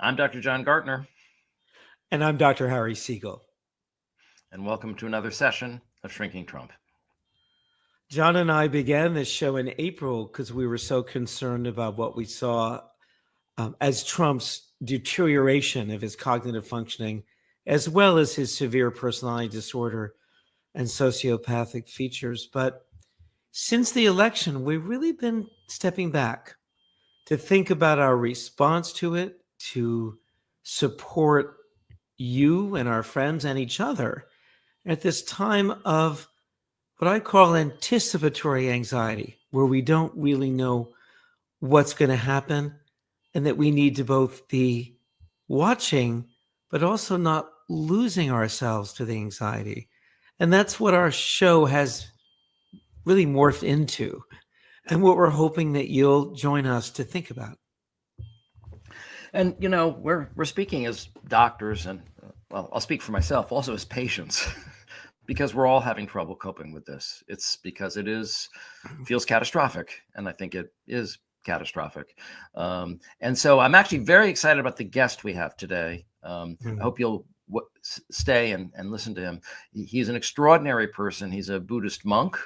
I'm Dr. John Gartner. And I'm Dr. Harry Segal. And welcome to another session of Shrinking Trump. John and I began this show in April because we were so concerned about what we saw as Trump's deterioration of his cognitive functioning, as well as his severe personality disorder and sociopathic features. But since the election, we've really been stepping back to think about our response to it, to support you and our friends and each other at this time of what I call anticipatory anxiety, where we don't really know what's going to happen and that we need to both be watching, but also not losing ourselves to the anxiety. And that's what our show has really morphed into and what we're hoping that you'll join us to think about. And, you know, we're speaking as doctors and, well, I'll speak for myself, also as patients, because we're all having trouble coping with this. It's because it feels catastrophic, and I think it is catastrophic. And so I'm actually very excited about the guest we have today. I hope you'll stay and listen to him. He's an extraordinary person. He's a Buddhist monk,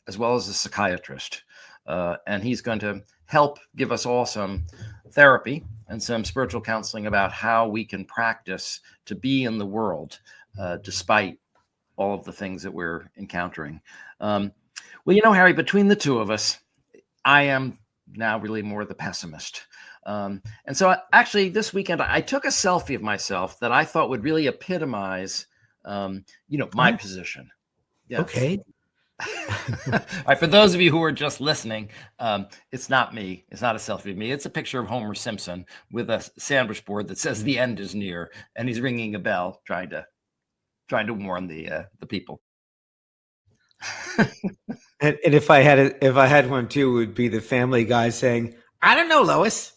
as well as a psychiatrist. And he's going to help give us all some therapy and some spiritual counseling about how we can practice to be in the world despite all of the things that we're encountering. Well, you know, Harry, between the two of us, I am now really more the pessimist. And so actually this weekend, I took a selfie of myself that I thought would really epitomize, my position. Yeah. Okay. All right, for those of you who are just listening, it's not me. It's not a selfie of me. It's a picture of Homer Simpson with a sandwich board that says the end is near, and he's ringing a bell, trying to warn the people. and if I had one too, it would be the Family Guy saying, "I don't know, Lois."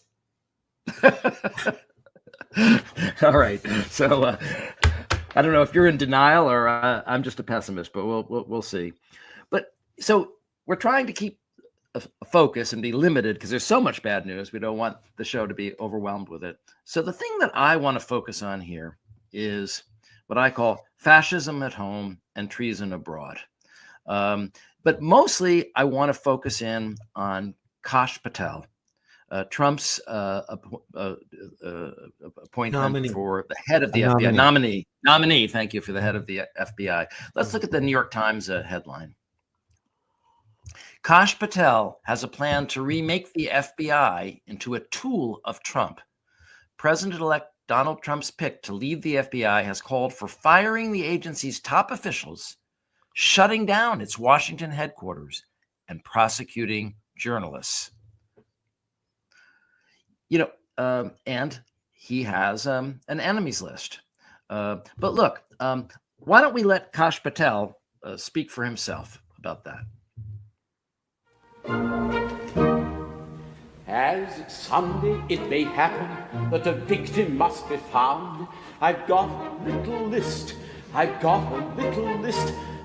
All right, so I don't know if you're in denial or I'm just a pessimist, but we'll see. But so we're trying to keep a focus and be limited because there's so much bad news. We don't want the show to be overwhelmed with it. So the thing that I want to focus on here is what I call fascism at home and treason abroad. But mostly I want to focus in on Kash Patel, Trump's appointment for the head of the FBI, nominee. Thank you, for the head of the FBI. Let's look at the New York Times headline. Kash Patel has a plan to remake the FBI into a tool of Trump. President-elect Donald Trump's pick to lead the FBI has called for firing the agency's top officials, shutting down its Washington headquarters, and prosecuting journalists. And he has an enemies list. But look, why don't we let Kash Patel speak for himself about that? As someday it may happen that a victim must be found, I've got a little list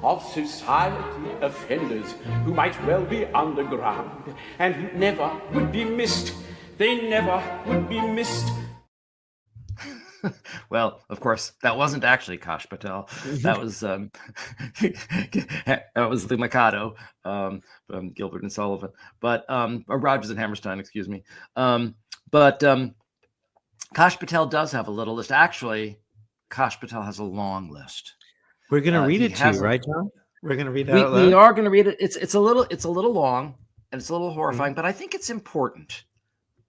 of society offenders who might well be underground and who never would be missed. They never would be missed. Well, of course, that wasn't actually Kash Patel. That was that was the Mikado from Gilbert and Sullivan, or Rogers and Hammerstein, excuse me. But Kash Patel does have a little list. Actually, Kash Patel has a long list. We're going to read it to you, right, John? We're going to read it out loud. We are going to read it. It's a little long and it's a little horrifying, but I think it's important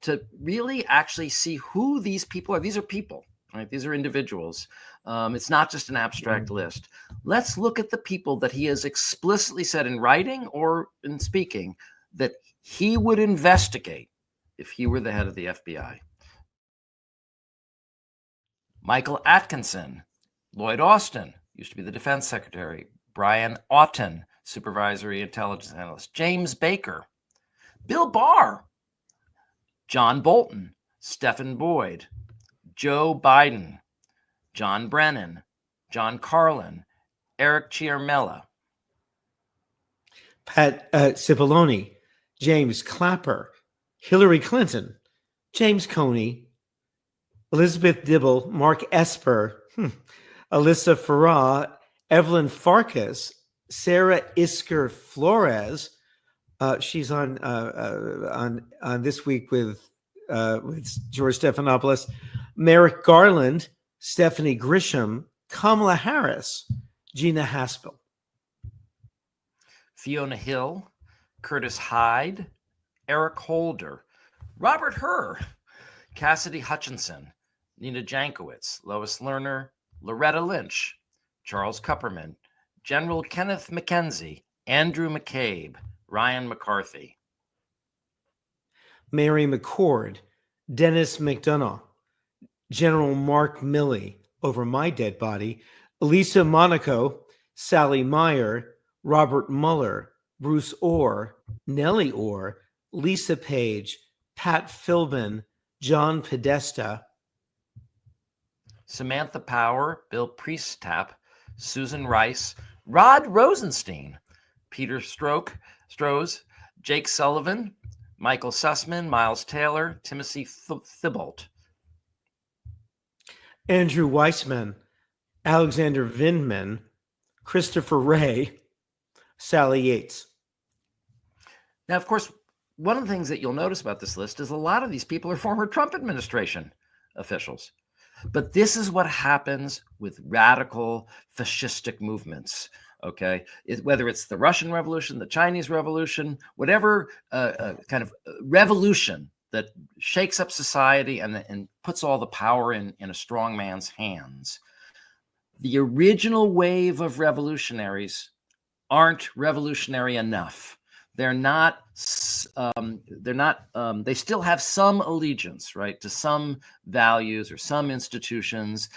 to really actually see who these people are. These are people. Right? These are individuals. It's not just an abstract list. Let's look at the people that he has explicitly said in writing or in speaking that he would investigate if he were the head of the FBI. Michael Atkinson, Lloyd Austin, used to be the defense secretary, Brian Auten, supervisory intelligence analyst, James Baker, Bill Barr, John Bolton, Stephen Boyd, Joe Biden, John Brennan, John Carlin, Eric Ciarmella, Pat Cipollone, James Clapper, Hillary Clinton, James Comey, Elizabeth Dibble, Mark Esper, Alyssa Farah, Evelyn Farkas, Sarah Isker Flores. She's on This Week with George Stephanopoulos, Merrick Garland, Stephanie Grisham, Kamala Harris, Gina Haspel, Fiona Hill, Curtis Hyde, Eric Holder, Robert Herr, Cassidy Hutchinson, Nina Jankowicz, Lois Lerner, Loretta Lynch, Charles Kupperman, General Kenneth McKenzie, Andrew McCabe, Ryan McCarthy, Mary McCord, Dennis McDonough, General Mark Milley, over my dead body, Elisa Monaco, Sally Meyer, Robert Mueller, Bruce Orr, Nellie Orr, Lisa Page, Pat Philbin, John Podesta, Samantha Power, Bill Priestap, Susan Rice, Rod Rosenstein, Peter Strohs, Jake Sullivan, Michael Sussman, Miles Taylor, Timothy Thibault, Andrew Weissman, Alexander Vindman, Christopher Wray, Sally Yates. Now, of course, one of the things that you'll notice about this list is a lot of these people are former Trump administration officials. But this is what happens with radical fascistic movements, okay? Whether it's the Russian Revolution, the Chinese Revolution, whatever kind of revolution that shakes up society and puts all the power in a strong man's hands. The original wave of revolutionaries aren't revolutionary enough. They're not, they still have some allegiance, right, to some values or some institutions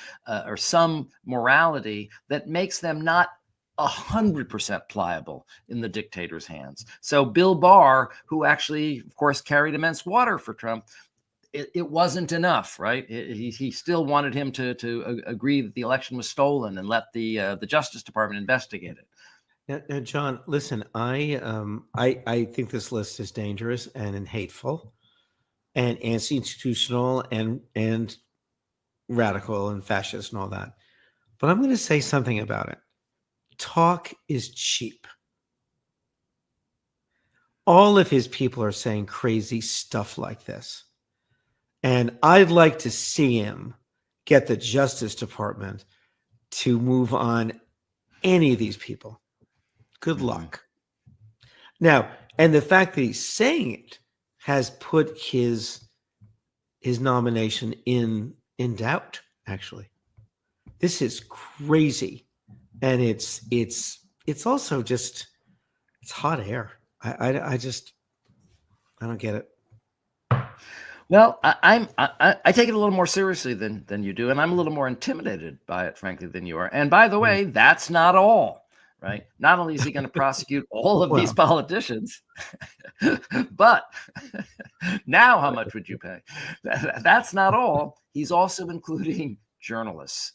or some morality that makes them not 100% pliable in the dictator's hands. So Bill Barr, who actually, of course, carried immense water for Trump, it wasn't enough, right? He still wanted him to agree that the election was stolen and let the Justice Department investigate it. Now, John, listen, I think this list is dangerous and hateful and anti-institutional and radical and fascist and all that. But I'm going to say something about it. Talk is cheap. All of his people are saying crazy stuff like this. And I'd like to see him get the Justice Department to move on any of these people. Good luck. Now, and the fact that he's saying it has put his nomination in doubt, actually. This is crazy. And it's also just, it's hot air. I don't get it. Well, I take it a little more seriously than you do, and I'm a little more intimidated by it, frankly, than you are. And by the way, that's not all, right? Not only is he going to prosecute all of these politicians, but now how much would you pay? That's not all. He's also including journalists.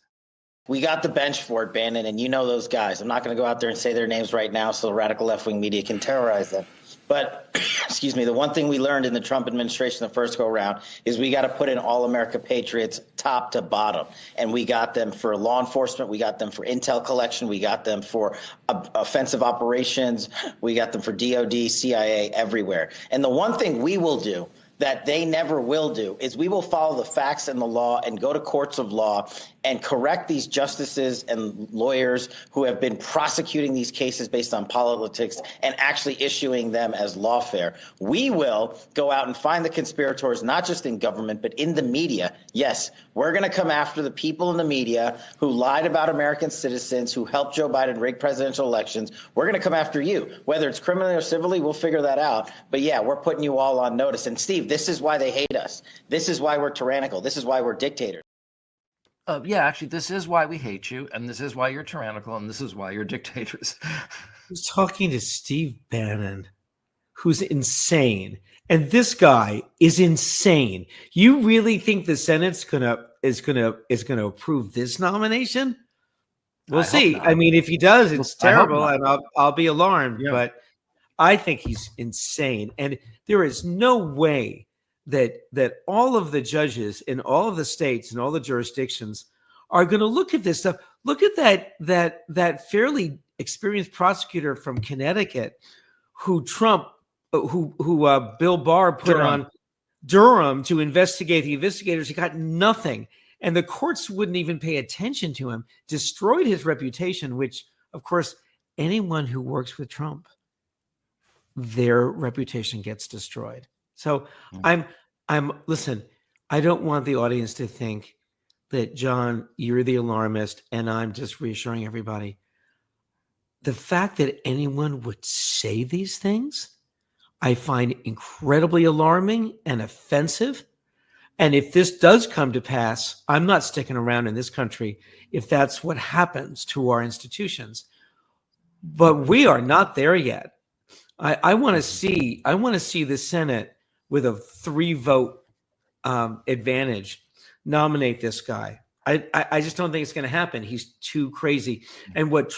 We got the bench for it, Bannon, and you know those guys. I'm not going to go out there and say their names right now so the radical left-wing media can terrorize them. But, excuse me, the one thing we learned in the Trump administration the first go-around is we got to put in all America patriots top to bottom. And we got them for law enforcement. We got them for intel collection. We got them for offensive operations. We got them for DOD, CIA, everywhere. And the one thing we will do that they never will do is we will follow the facts and the law and go to courts of law and correct these justices and lawyers who have been prosecuting these cases based on politics and actually issuing them as lawfare. We will go out and find the conspirators, not just in government, but in the media. Yes, we're going to come after the people in the media who lied about American citizens, who helped Joe Biden rig presidential elections. We're going to come after you. Whether it's criminally or civilly, we'll figure that out. But yeah, we're putting you all on notice. And Steve, this is why they hate us. This is why we're tyrannical. This is why we're dictators. Yeah, actually, this is why we hate you, and this is why you're tyrannical, and this is why you're dictators. I was talking to Steve Bannon, who's insane, and this guy is insane. You really think the Senate's is gonna approve this nomination? We'll see. I mean, if he does, it's terrible, and I'll be alarmed. Yeah. But I think he's insane, and there is no way that all of the judges in all of the states and all the jurisdictions are going to look at this stuff. Look at that fairly experienced prosecutor from Connecticut who Bill Barr put on Durham to investigate the investigators. He got nothing. And the courts wouldn't even pay attention to him, destroyed his reputation, which, of course, anyone who works with Trump, their reputation gets destroyed. So listen, I don't want the audience to think that, John, you're the alarmist and I'm just reassuring everybody. The fact that anyone would say these things, I find incredibly alarming and offensive. And if this does come to pass, I'm not sticking around in this country if that's what happens to our institutions. But we are not there yet. I want to see the Senate with a 3-vote advantage nominate this guy. I just don't think it's going to happen. He's too crazy. And what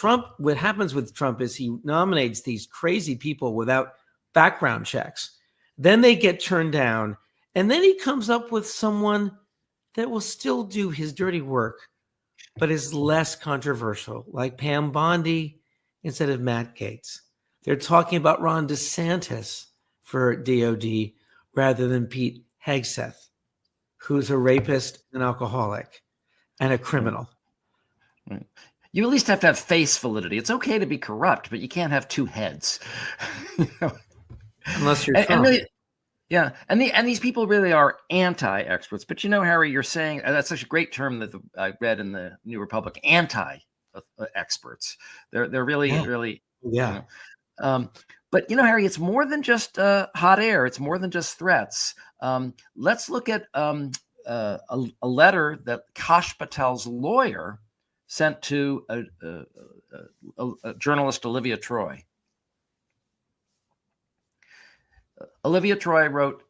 happens with Trump is he nominates these crazy people without background checks. Then they get turned down. And then he comes up with someone that will still do his dirty work, but is less controversial, like Pam Bondi instead of Matt Gaetz. They're talking about Ron DeSantis for DOD rather than Pete Hegseth, who's a rapist, an alcoholic, and a criminal. You at least have to have face validity. It's okay to be corrupt, but you can't have two heads. Unless you're and really, yeah, and these people really are anti-experts. But Harry, you're saying that's such a great term that I read in the New Republic. Anti-experts. They're really really yeah. But Harry, it's more than just hot air. It's more than just threats. Let's look at a letter that Kash Patel's lawyer sent to a journalist, Olivia Troy. Olivia Troy wrote,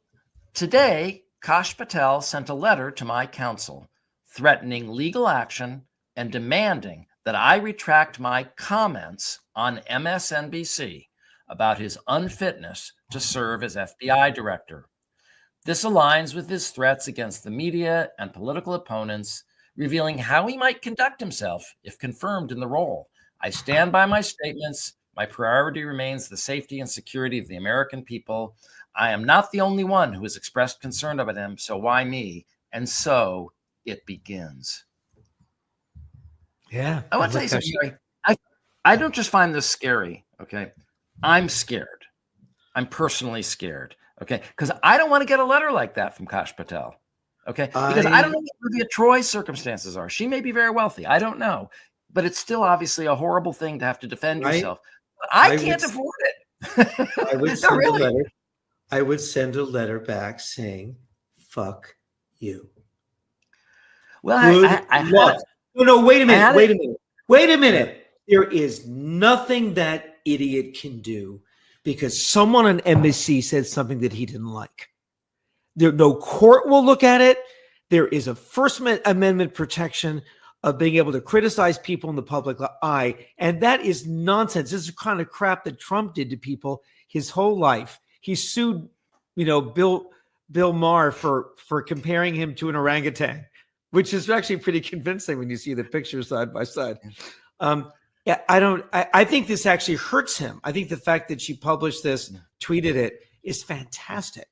"Today, Kash Patel sent a letter to my counsel threatening legal action and demanding that I retract my comments on MSNBC about his unfitness to serve as FBI director. This aligns with his threats against the media and political opponents, revealing how he might conduct himself if confirmed in the role. I stand by my statements. My priority remains the safety and security of the American people. I am not the only one who has expressed concern about him, so why me?" And so it begins. Yeah. I want to tell you something, Gary. I don't just find this scary, okay? I'm scared. I'm personally scared, okay? Because I don't want to get a letter like that from Kash Patel, okay? Because I don't know what Olivia Troy's circumstances are. She may be very wealthy. I don't know. But it's still obviously a horrible thing to have to defend yourself. But I can't afford it. I would send a letter. I would send a letter back saying, "Fuck you." Well, No, wait a minute. There is nothing that idiot can do because someone on NBC said something that he didn't like. No court will look at it. There is a First Amendment protection of being able to criticize people in the public eye. And that is nonsense. This is the kind of crap that Trump did to people his whole life. He sued, Bill Maher for comparing him to an orangutan, which is actually pretty convincing when you see the pictures side by side. I think this actually hurts him. I think the fact that she published this, tweeted it, is fantastic.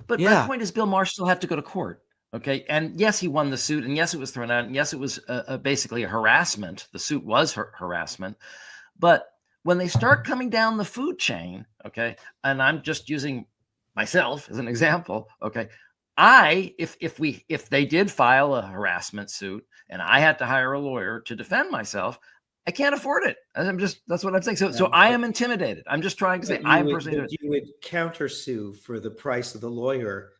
But my point is Bill Maher still had to go to court. Okay. And yes, he won the suit. And yes, it was thrown out. And yes, it was basically a harassment. The suit was harassment. But when they start coming down the food chain, okay, and I'm just using myself as an example, okay, if they did file a harassment suit and I had to hire a lawyer to defend myself, I can't afford it. That's what I'm saying. So I am intimidated. I'm just trying to say I am personally. You would countersue for the price of the lawyer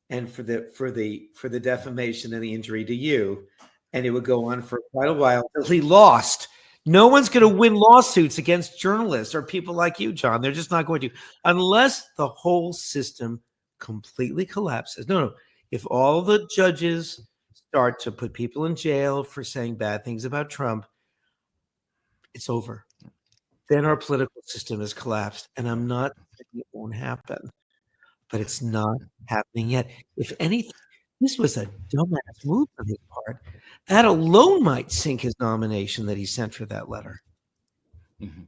and for the defamation and the injury to you, and it would go on for quite a while until he lost. No one's going to win lawsuits against journalists or people like you, John. They're just not going to, unless the whole system completely collapses. No. If all the judges start to put people in jail for saying bad things about Trump, it's over. Then our political system has collapsed, and I'm not saying it won't happen. but it's not happening yet. If anything, this was a dumbass move on his part. That alone might sink his nomination that he sent for that letter. Mm-hmm.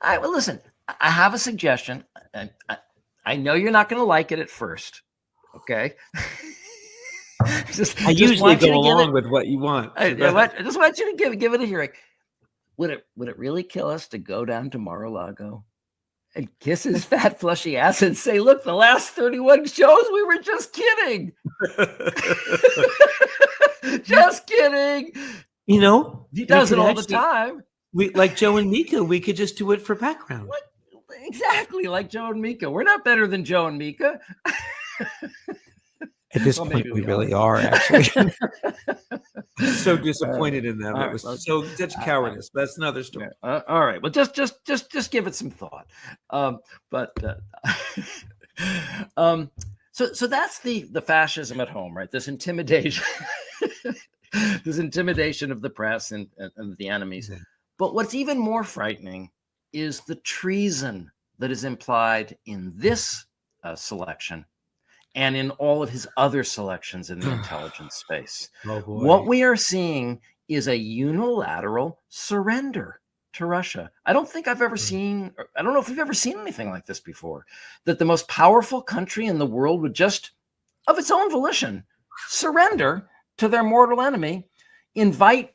All right, well, listen, I have a suggestion, and I know you're not going to like it at first, okay? I usually go along with what you want. I just want you to give it a hearing. Would it really kill us to go down to Mar-a-Lago and kiss his fat, fleshy ass and say, look, the last 31 shows, we were just kidding. Just kidding. You know, he does it all the time. We, like Joe and Mika, we could just do it for background. What? Exactly, like Joe and Mika. We're not better than Joe and Mika. At this point, we really are, actually. So disappointed in them. It was such cowardice. That's another story. All right. Well, just give it some thought. So that's the fascism at home, right? This intimidation, this intimidation of the press and the enemies. Yeah. But what's even more frightening is the treason that is implied in this selection and in all of his other selections in the intelligence space. Oh boy. What we are seeing is a unilateral surrender to Russia. I don't think I've ever seen, I don't know if we've ever seen anything like this before, that the most powerful country in the world would just, of its own volition, surrender to their mortal enemy, invite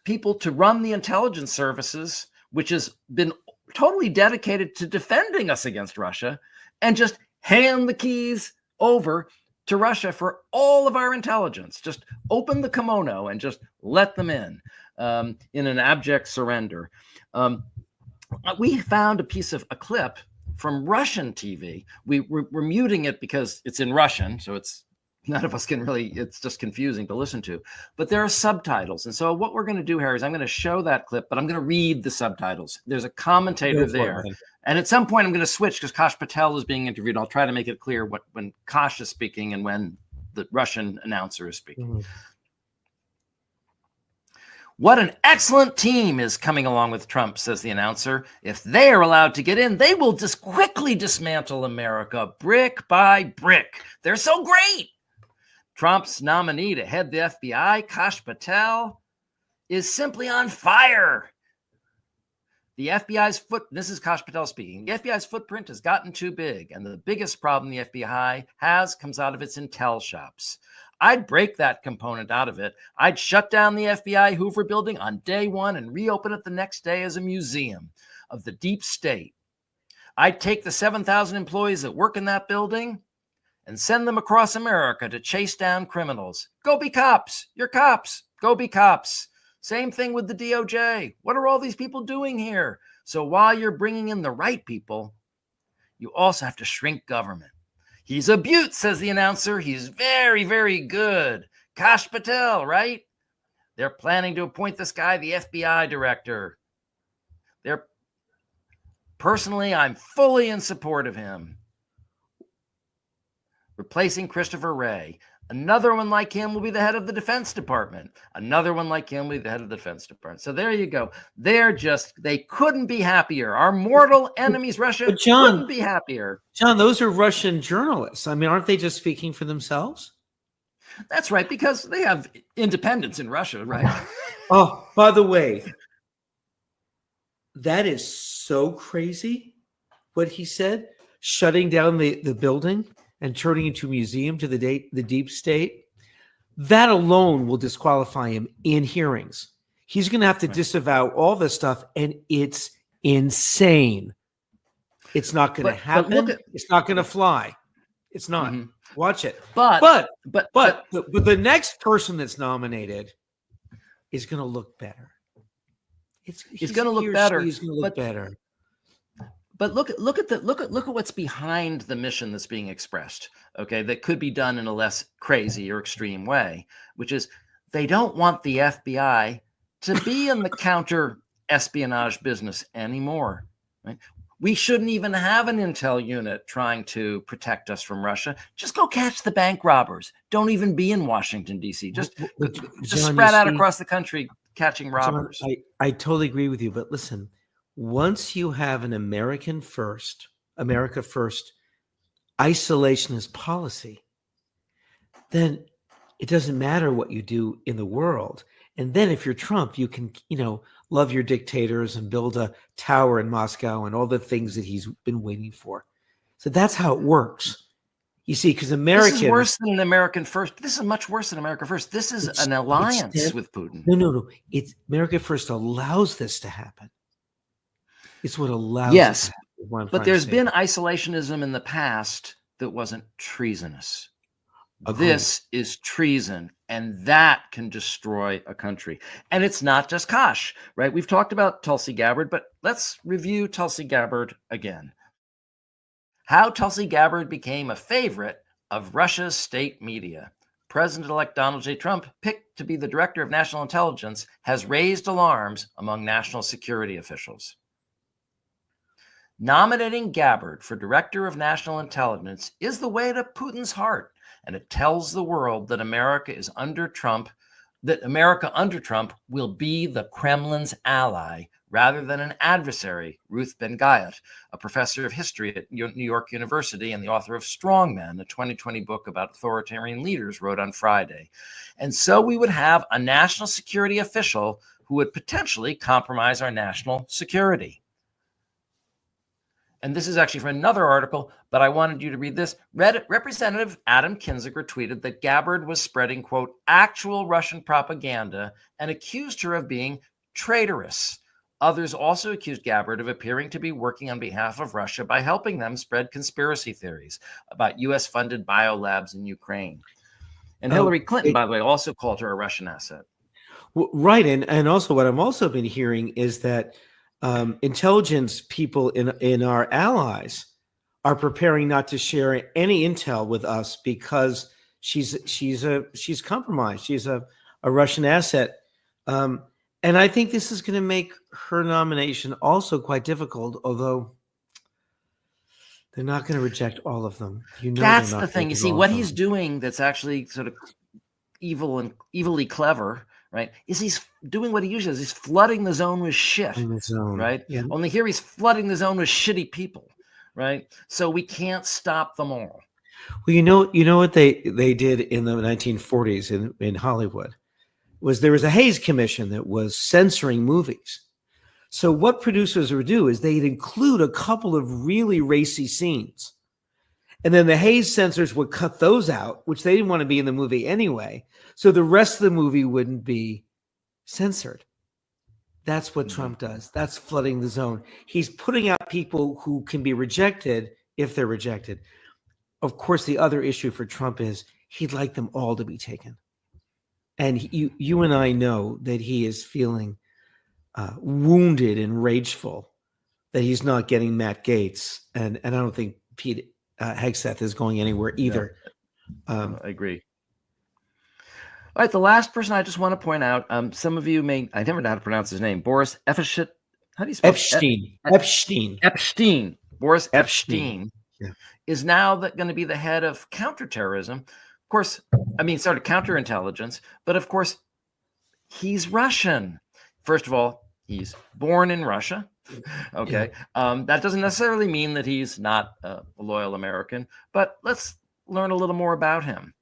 people to run the intelligence services, which has been totally dedicated to defending us against Russia, and just hand the keys over to Russia for all of our intelligence. Just open the kimono and just let them in an abject surrender. We found a clip from Russian TV. We're muting it because it's in Russian, so it's none of us can really, it's just confusing to listen to, but there are subtitles. And so what we're going to do, Harry, is I'm going to show that clip, but I'm going to read the subtitles. There's a commentator there. And at some point I'm going to switch because Kash Patel is being interviewed. I'll try to make it clear when Kash is speaking and when the Russian announcer is speaking. Mm-hmm. What an excellent team is coming along with Trump, says the announcer. If they are allowed to get in, they will just quickly dismantle America brick by brick. They're so great. Trump's nominee to head the FBI, Kash Patel, is simply on fire. The FBI's this is Kash Patel speaking. The FBI's footprint has gotten too big, and the biggest problem the FBI has comes out of its intel shops. I'd break that component out of it. I'd shut down the FBI Hoover building on day one and reopen it the next day as a museum of the deep state. I'd take the 7,000 employees that work in that building and send them across America to chase down criminals. Go be cops. You're cops. Go be cops. Same thing with the DOJ. What are all these people doing here? So while you're bringing in the right people, you also have to shrink government. He's a beaut, says the announcer. He's very, very good. Kash Patel, right? They're planning to appoint this guy the FBI director. Personally, I'm fully in support of him. Replacing Christopher Wray. Another one like him will be the head of the Defense Department. Another one like him will be the head of the Defense Department. So there you go. They couldn't be happier. Our mortal enemies, Russia, couldn't be happier. John, those are Russian journalists. I mean, aren't they just speaking for themselves? That's right, because they have independence in Russia, right? Oh, by the way, that is so crazy what he said, shutting down the building and turning into a museum to the deep state. That alone will disqualify him in hearings. He's going to have to disavow all this stuff, and it's insane. It's not going to happen. It's not going to fly. It's not. Mm-hmm. Watch it. But the next person that's nominated is going to look better. He's going to look better. He's going to look better. But look at what's behind the mission that's being expressed. Okay, that could be done in a less crazy or extreme way, which is they don't want the FBI to be in the counter espionage business anymore. Right? We shouldn't even have an intel unit trying to protect us from Russia. Just go catch the bank robbers. Don't even be in Washington, D.C. Just spread out across the country catching robbers. John, I totally agree with you, but listen. Once you have an America first isolationist policy, then it doesn't matter what you do in the world. And then if you're Trump, you can, love your dictators and build a tower in Moscow and all the things that he's been waiting for. So that's how it works. You see, because Americans... This is worse than an American First. This is much worse than America First. This is an alliance with Putin. No. It's America First allows this to happen. It's what allows yes, it to happen. But there's been isolationism in the past that wasn't treasonous. Agreed. This is treason, and that can destroy a country. And it's not just Kash, right? We've talked about Tulsi Gabbard, but let's review Tulsi Gabbard again. How Tulsi Gabbard became a favorite of Russia's state media. President-elect Donald J. Trump, picked to be the director of national intelligence, has raised alarms among national security officials. Nominating Gabbard for director of national intelligence is the way to Putin's heart, and it tells the world that America under Trump will be the Kremlin's ally rather than an adversary. Ruth Ben-Gayat, a professor of history at New York University and the author of Strong Men, a 2020 book about authoritarian leaders, wrote on Friday. And so we would have a national security official who would potentially compromise our national security. And this is actually from another article, but I wanted you to read this. Representative Adam Kinzinger tweeted that Gabbard was spreading, quote, actual Russian propaganda and accused her of being traitorous. Others also accused Gabbard of appearing to be working on behalf of Russia by helping them spread conspiracy theories about U.S.-funded biolabs in Ukraine. And Hillary Clinton, by the way, also called her a Russian asset. Right. And also what I've also been hearing is that intelligence people in our allies are preparing not to share any intel with us because she's compromised. She's a Russian asset. And I think this is going to make her nomination also quite difficult, although they're not going to reject all of them. That's the thing. You see, what he's doing that's actually sort of evil and evilly clever, right, is he's doing what he usually does. He's flooding the zone with shit, right? Yeah. Only here he's flooding the zone with shitty people, right? So we can't stop them all. Well, you know what they did in the 1940s in Hollywood was there was a Hays Commission that was censoring movies. So what producers would do is they'd include a couple of really racy scenes. And then the Hays censors would cut those out, which they didn't want to be in the movie anyway. So the rest of the movie wouldn't be censored. That's what Trump does. That's flooding the zone. He's putting out people who can be rejected if they're rejected. Of course, the other issue for Trump is he'd like them all to be taken. And you and I know that he is feeling wounded and rageful that he's not getting Matt Gaetz. And I don't think Pete Hegseth is going anywhere either. I agree. All right, the last person I just want to point out, some of you I never know how to pronounce his name, Boris Epstein. How do you spell Epstein. Epstein. Boris Epstein is now going to be the head of counterterrorism. Of course, counterintelligence, but of course, he's Russian. First of all, he's born in Russia. Okay. Yeah. That doesn't necessarily mean that he's not a loyal American, but let's learn a little more about him.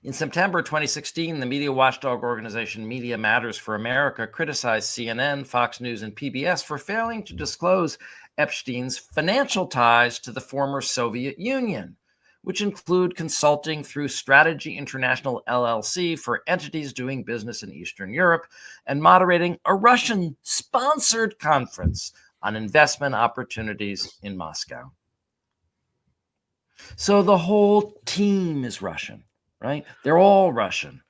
In September 2016, the media watchdog organization Media Matters for America criticized CNN, Fox News, and PBS for failing to disclose Epstein's financial ties to the former Soviet Union, which include consulting through Strategy International LLC for entities doing business in Eastern Europe and moderating a Russian-sponsored conference on investment opportunities in Moscow. So the whole team is Russian, right? They're all Russian.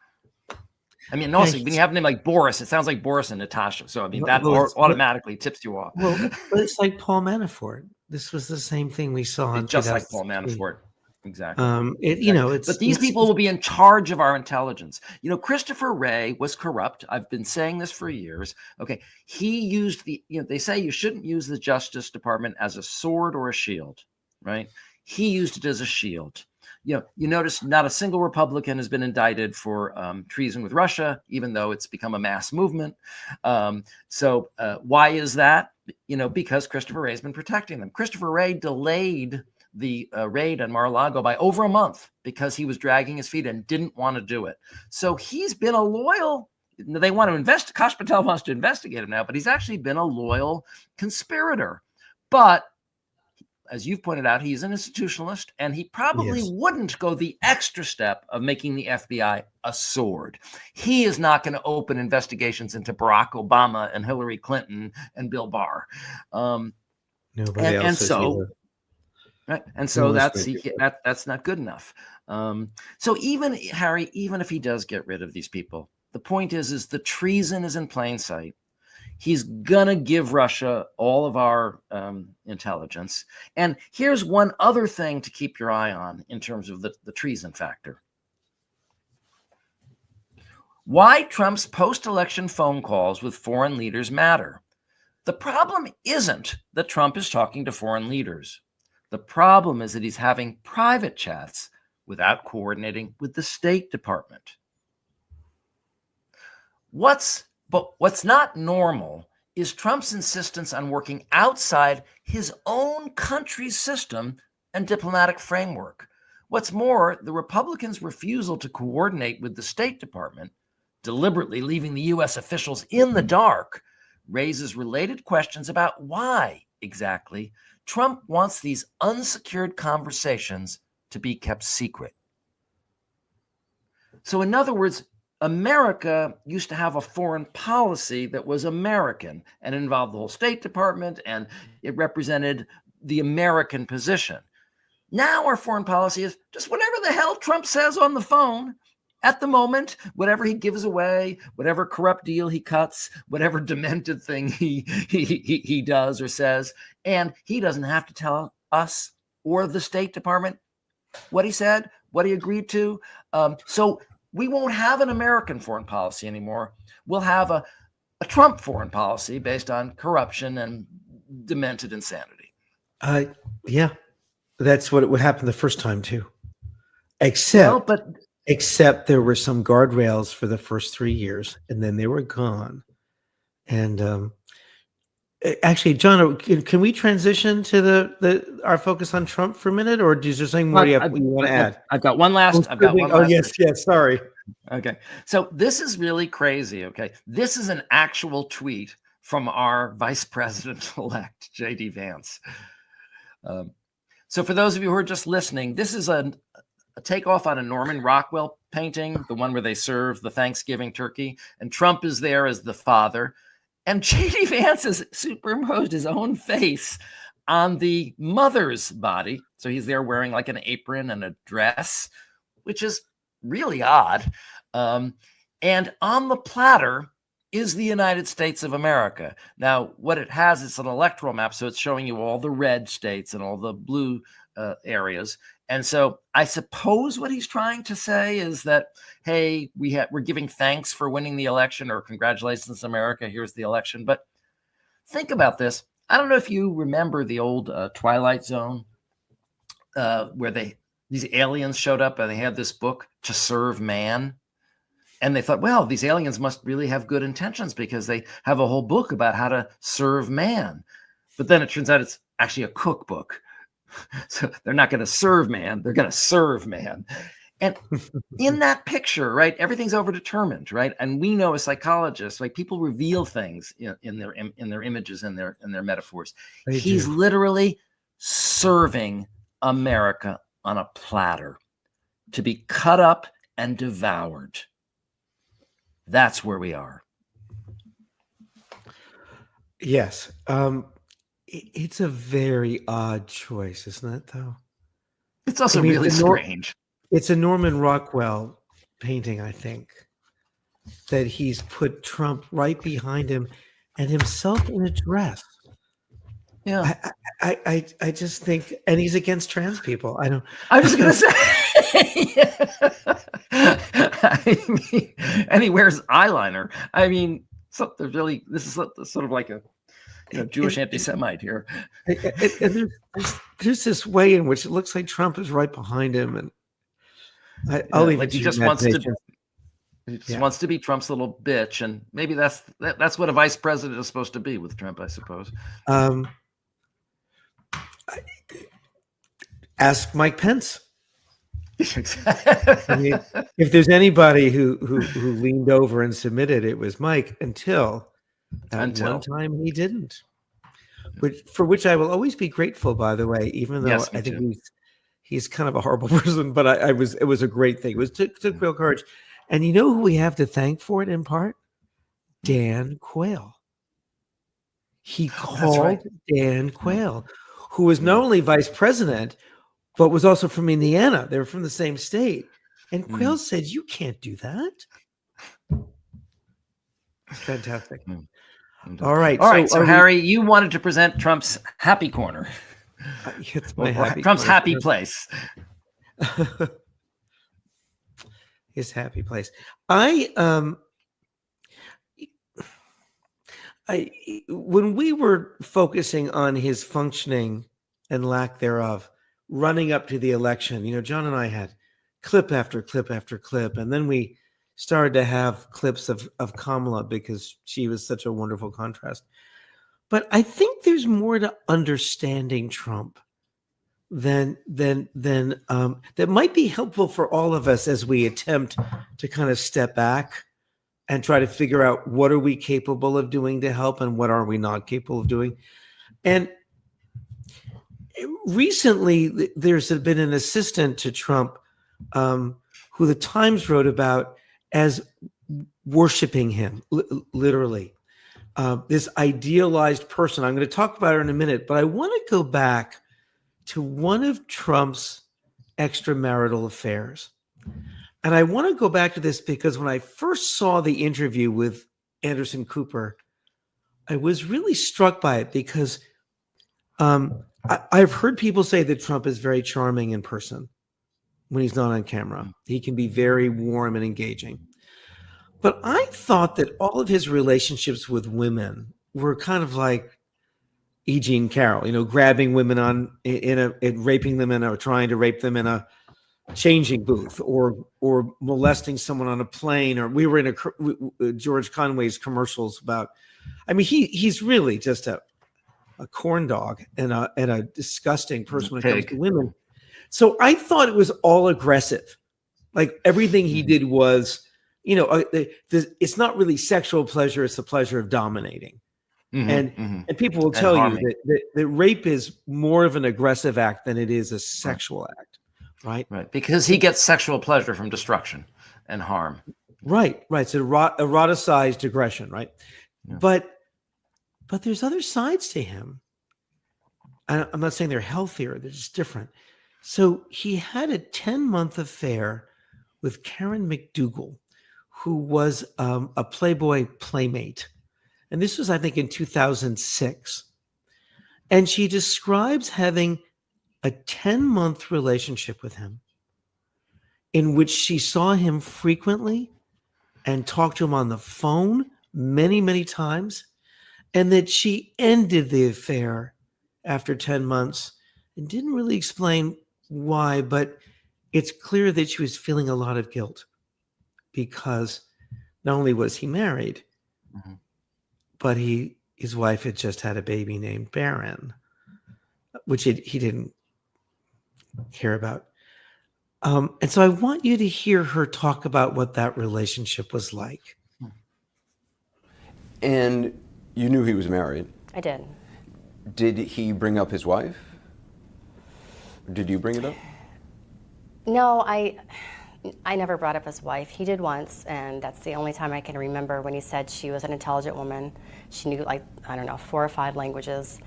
I mean, also, when you have a name like Boris, it sounds like Boris and Natasha. So, I mean, that automatically tips you off. Well, but it's like Paul Manafort. This was the same thing we saw in just like Paul Manafort. Exactly. But these people will be in charge of our intelligence. Christopher Wray was corrupt. I've been saying this for years. Okay. He used they say you shouldn't use the Justice Department as a sword or a shield, right? He used it as a shield. You notice not a single Republican has been indicted for treason with Russia, even though it's become a mass movement. So why is that? Because Christopher Wray has been protecting them. Christopher Wray delayed the raid on Mar-a-Lago by over a month because he was dragging his feet and didn't want to do it. So he's been a loyal. They want to invest. Kash Patel wants to investigate him now, but he's actually been a loyal conspirator. But as you've pointed out, he's an institutionalist, and he probably wouldn't go the extra step of making the FBI a sword. He is not going to open investigations into Barack Obama and Hillary Clinton and Bill Barr. Nobody else is either. Right. And so that's not good enough. So even Harry, even if he does get rid of these people, the point is the treason is in plain sight. He's going to give Russia all of our intelligence. And here's one other thing to keep your eye on in terms of the treason factor. Why Trump's post-election phone calls with foreign leaders matter. The problem isn't that Trump is talking to foreign leaders. The problem is that he's having private chats without coordinating with the State Department. What's not normal is Trump's insistence on working outside his own country's system and diplomatic framework. What's more, the Republicans' refusal to coordinate with the State Department, deliberately leaving the U.S. officials in the dark, raises related questions about why, exactly, Trump wants these unsecured conversations to be kept secret. So in other words, America used to have a foreign policy that was American and involved the whole State Department, and it represented the American position. Now our foreign policy is just whatever the hell Trump says on the phone at the moment, whatever he gives away, whatever corrupt deal he cuts, whatever demented thing he does or says, and he doesn't have to tell us or the State Department what he said, what he agreed to. So we won't have an American foreign policy anymore. We'll have a Trump foreign policy based on corruption and demented insanity. Yeah, that's what would happen the first time too. Except there were some guardrails for the first 3 years, and then they were gone. And actually, John, can we transition to our focus on Trump for a minute, or is there something more you want to add? I've got one last. Yes. Sorry. Okay. So this is really crazy. Okay. This is an actual tweet from our Vice President-elect, J.D. Vance. So for those of you who are just listening, this is a takeoff on a Norman Rockwell painting, the one where they serve the Thanksgiving turkey, and Trump is there as the father. And J.D. Vance has superimposed his own face on the mother's body. So he's there wearing like an apron and a dress, which is really odd. And on the platter is the United States of America. Now, what it has is an electoral map. So it's showing you all the red states and all the blue areas. And so I suppose what he's trying to say is that, hey, we're giving thanks for winning the election, or congratulations, America, here's the election. But think about this. I don't know if you remember the old Twilight Zone where these aliens showed up and they had this book, To Serve Man. And they thought, well, these aliens must really have good intentions because they have a whole book about how to serve man. But then it turns out it's actually a cookbook. So they're not going to serve man. They're going to serve man. And in that picture, right, everything's overdetermined, right? And we know as psychologists, like people reveal things in their images and their metaphors. He's literally serving America on a platter to be cut up and devoured. That's where we are. Yes. It's a very odd choice, isn't it, though? It's also really strange. It's a Norman Rockwell painting, I think, that he's put Trump right behind him and himself in a dress. Yeah. I just think, and he's against trans people. I was going to say, I mean, and he wears eyeliner. I mean, this is sort of like a Jewish anti-Semite here. And there's this way in which it looks like Trump is right behind him, and I'll leave it to he just wants to be Trump's little bitch, and maybe that's what a vice president is supposed to be with Trump, I suppose. ask Mike Pence. I mean, if there's anybody who leaned over and submitted, it was Mike until one time he didn't. For which I will always be grateful, by the way, even though Yes, I think too. he's kind of a horrible person, but it was a great thing. It took real courage. And you know who we have to thank for it in part? Dan Quayle. He called Dan Quayle, who was not only vice president, but was also from Indiana. They were from the same state. And Quayle said, "You can't do that." It's fantastic. All right. So Harry, you wanted to present Trump's happy corner. It's my Trump's happy place. His happy place. When we were focusing on his functioning and lack thereof, running up to the election, John and I had clip after clip after clip, and then we started to have clips of Kamala because she was such a wonderful contrast. But I think there's more to understanding Trump than that might be helpful for all of us as we attempt to kind of step back and try to figure out what are we capable of doing to help and what are we not capable of doing. And recently, there's been an assistant to Trump who the Times wrote about as worshiping him, literally. This idealized person. I'm going to talk about her in a minute, but I want to go back to one of Trump's extramarital affairs. And I want to go back to this because when I first saw the interview with Anderson Cooper, I was really struck by it because I've heard people say that Trump is very charming in person when he's not on camera. He can be very warm and engaging. But I thought that all of his relationships with women were kind of like E. Jean Carroll, grabbing women raping them or trying to rape them in a changing booth or molesting someone on a plane. Or we were in George Conway's commercials about, he's really just a corn dog and a disgusting person when it comes to women. So I thought it was all aggressive. Like everything he did was, it's not really sexual pleasure. It's the pleasure of dominating. And people will tell you that rape is more of an aggressive act than it is a sexual act. Right. Because he gets sexual pleasure from destruction and harm. Right. It's eroticized aggression. Right. Yeah. But there's other sides to him. I'm not saying they're healthier. They're just different. So he had a 10-month affair with Karen McDougal, who was a Playboy playmate. And this was, I think, in 2006. And she describes having a 10-month relationship with him in which she saw him frequently and talked to him on the phone many, many times, and that she ended the affair after 10 months and didn't really explain why, but it's clear that she was feeling a lot of guilt because not only was he married, but his wife had just had a baby named Barron, which he didn't care about. And so I want you to hear her talk about what that relationship was like. And you knew he was married? I did. Did he bring up his wife? Did you bring it up? No, I never brought up his wife. He did once, and that's the only time I can remember when he said she was an intelligent woman. She knew 4 or 5 languages.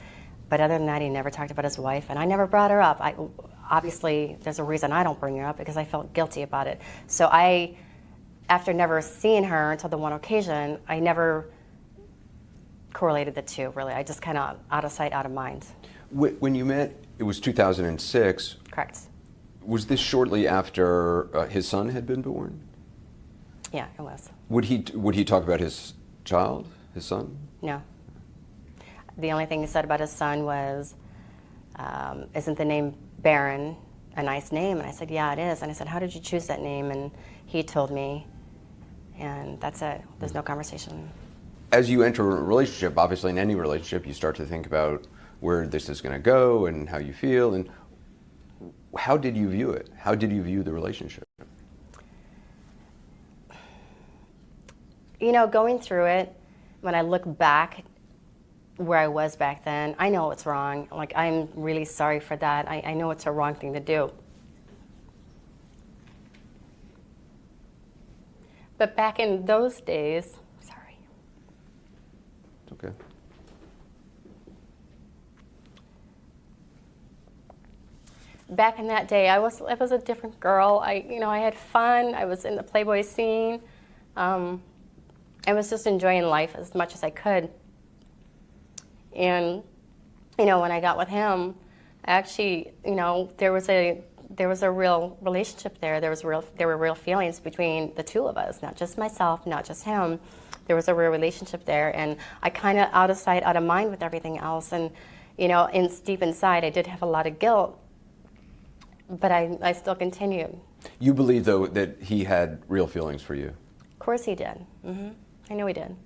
But other than that, he never talked about his wife, and I never brought her up. Obviously, there's a reason I don't bring her up, because I felt guilty about it. So after never seeing her until the one occasion, I never correlated the two, really. I just kind of out of sight, out of mind. When you met, it was 2006. Correct. Was this shortly after his son had been born? Yeah, it was. Would he talk about his child, his son? No. The only thing he said about his son was, isn't the name Barron a nice name? And I said, yeah, it is. And I said, how did you choose that name? And he told me, and that's it. There's no conversation. As you enter a relationship, obviously in any relationship, you start to think about where this is going to go and how you feel. And How did you view it? How did you view the relationship? You know, going through it, when I look back where I was back then, I know it's wrong. Like, I'm really sorry for that. I know it's a wrong thing to do. But back in those days, sorry. It's okay. Back in that day, I was a different girl. I had fun. I was in the Playboy scene. I was just enjoying life as much as I could. And, when I got with him, actually, there was a real relationship there. There were real feelings between the two of us, not just myself, not just him. There was a real relationship there, and I kind of out of sight, out of mind with everything else. And, deep inside, I did have a lot of guilt, but I still continued. You believe, though, that he had real feelings for you? Of course he did. I know he did.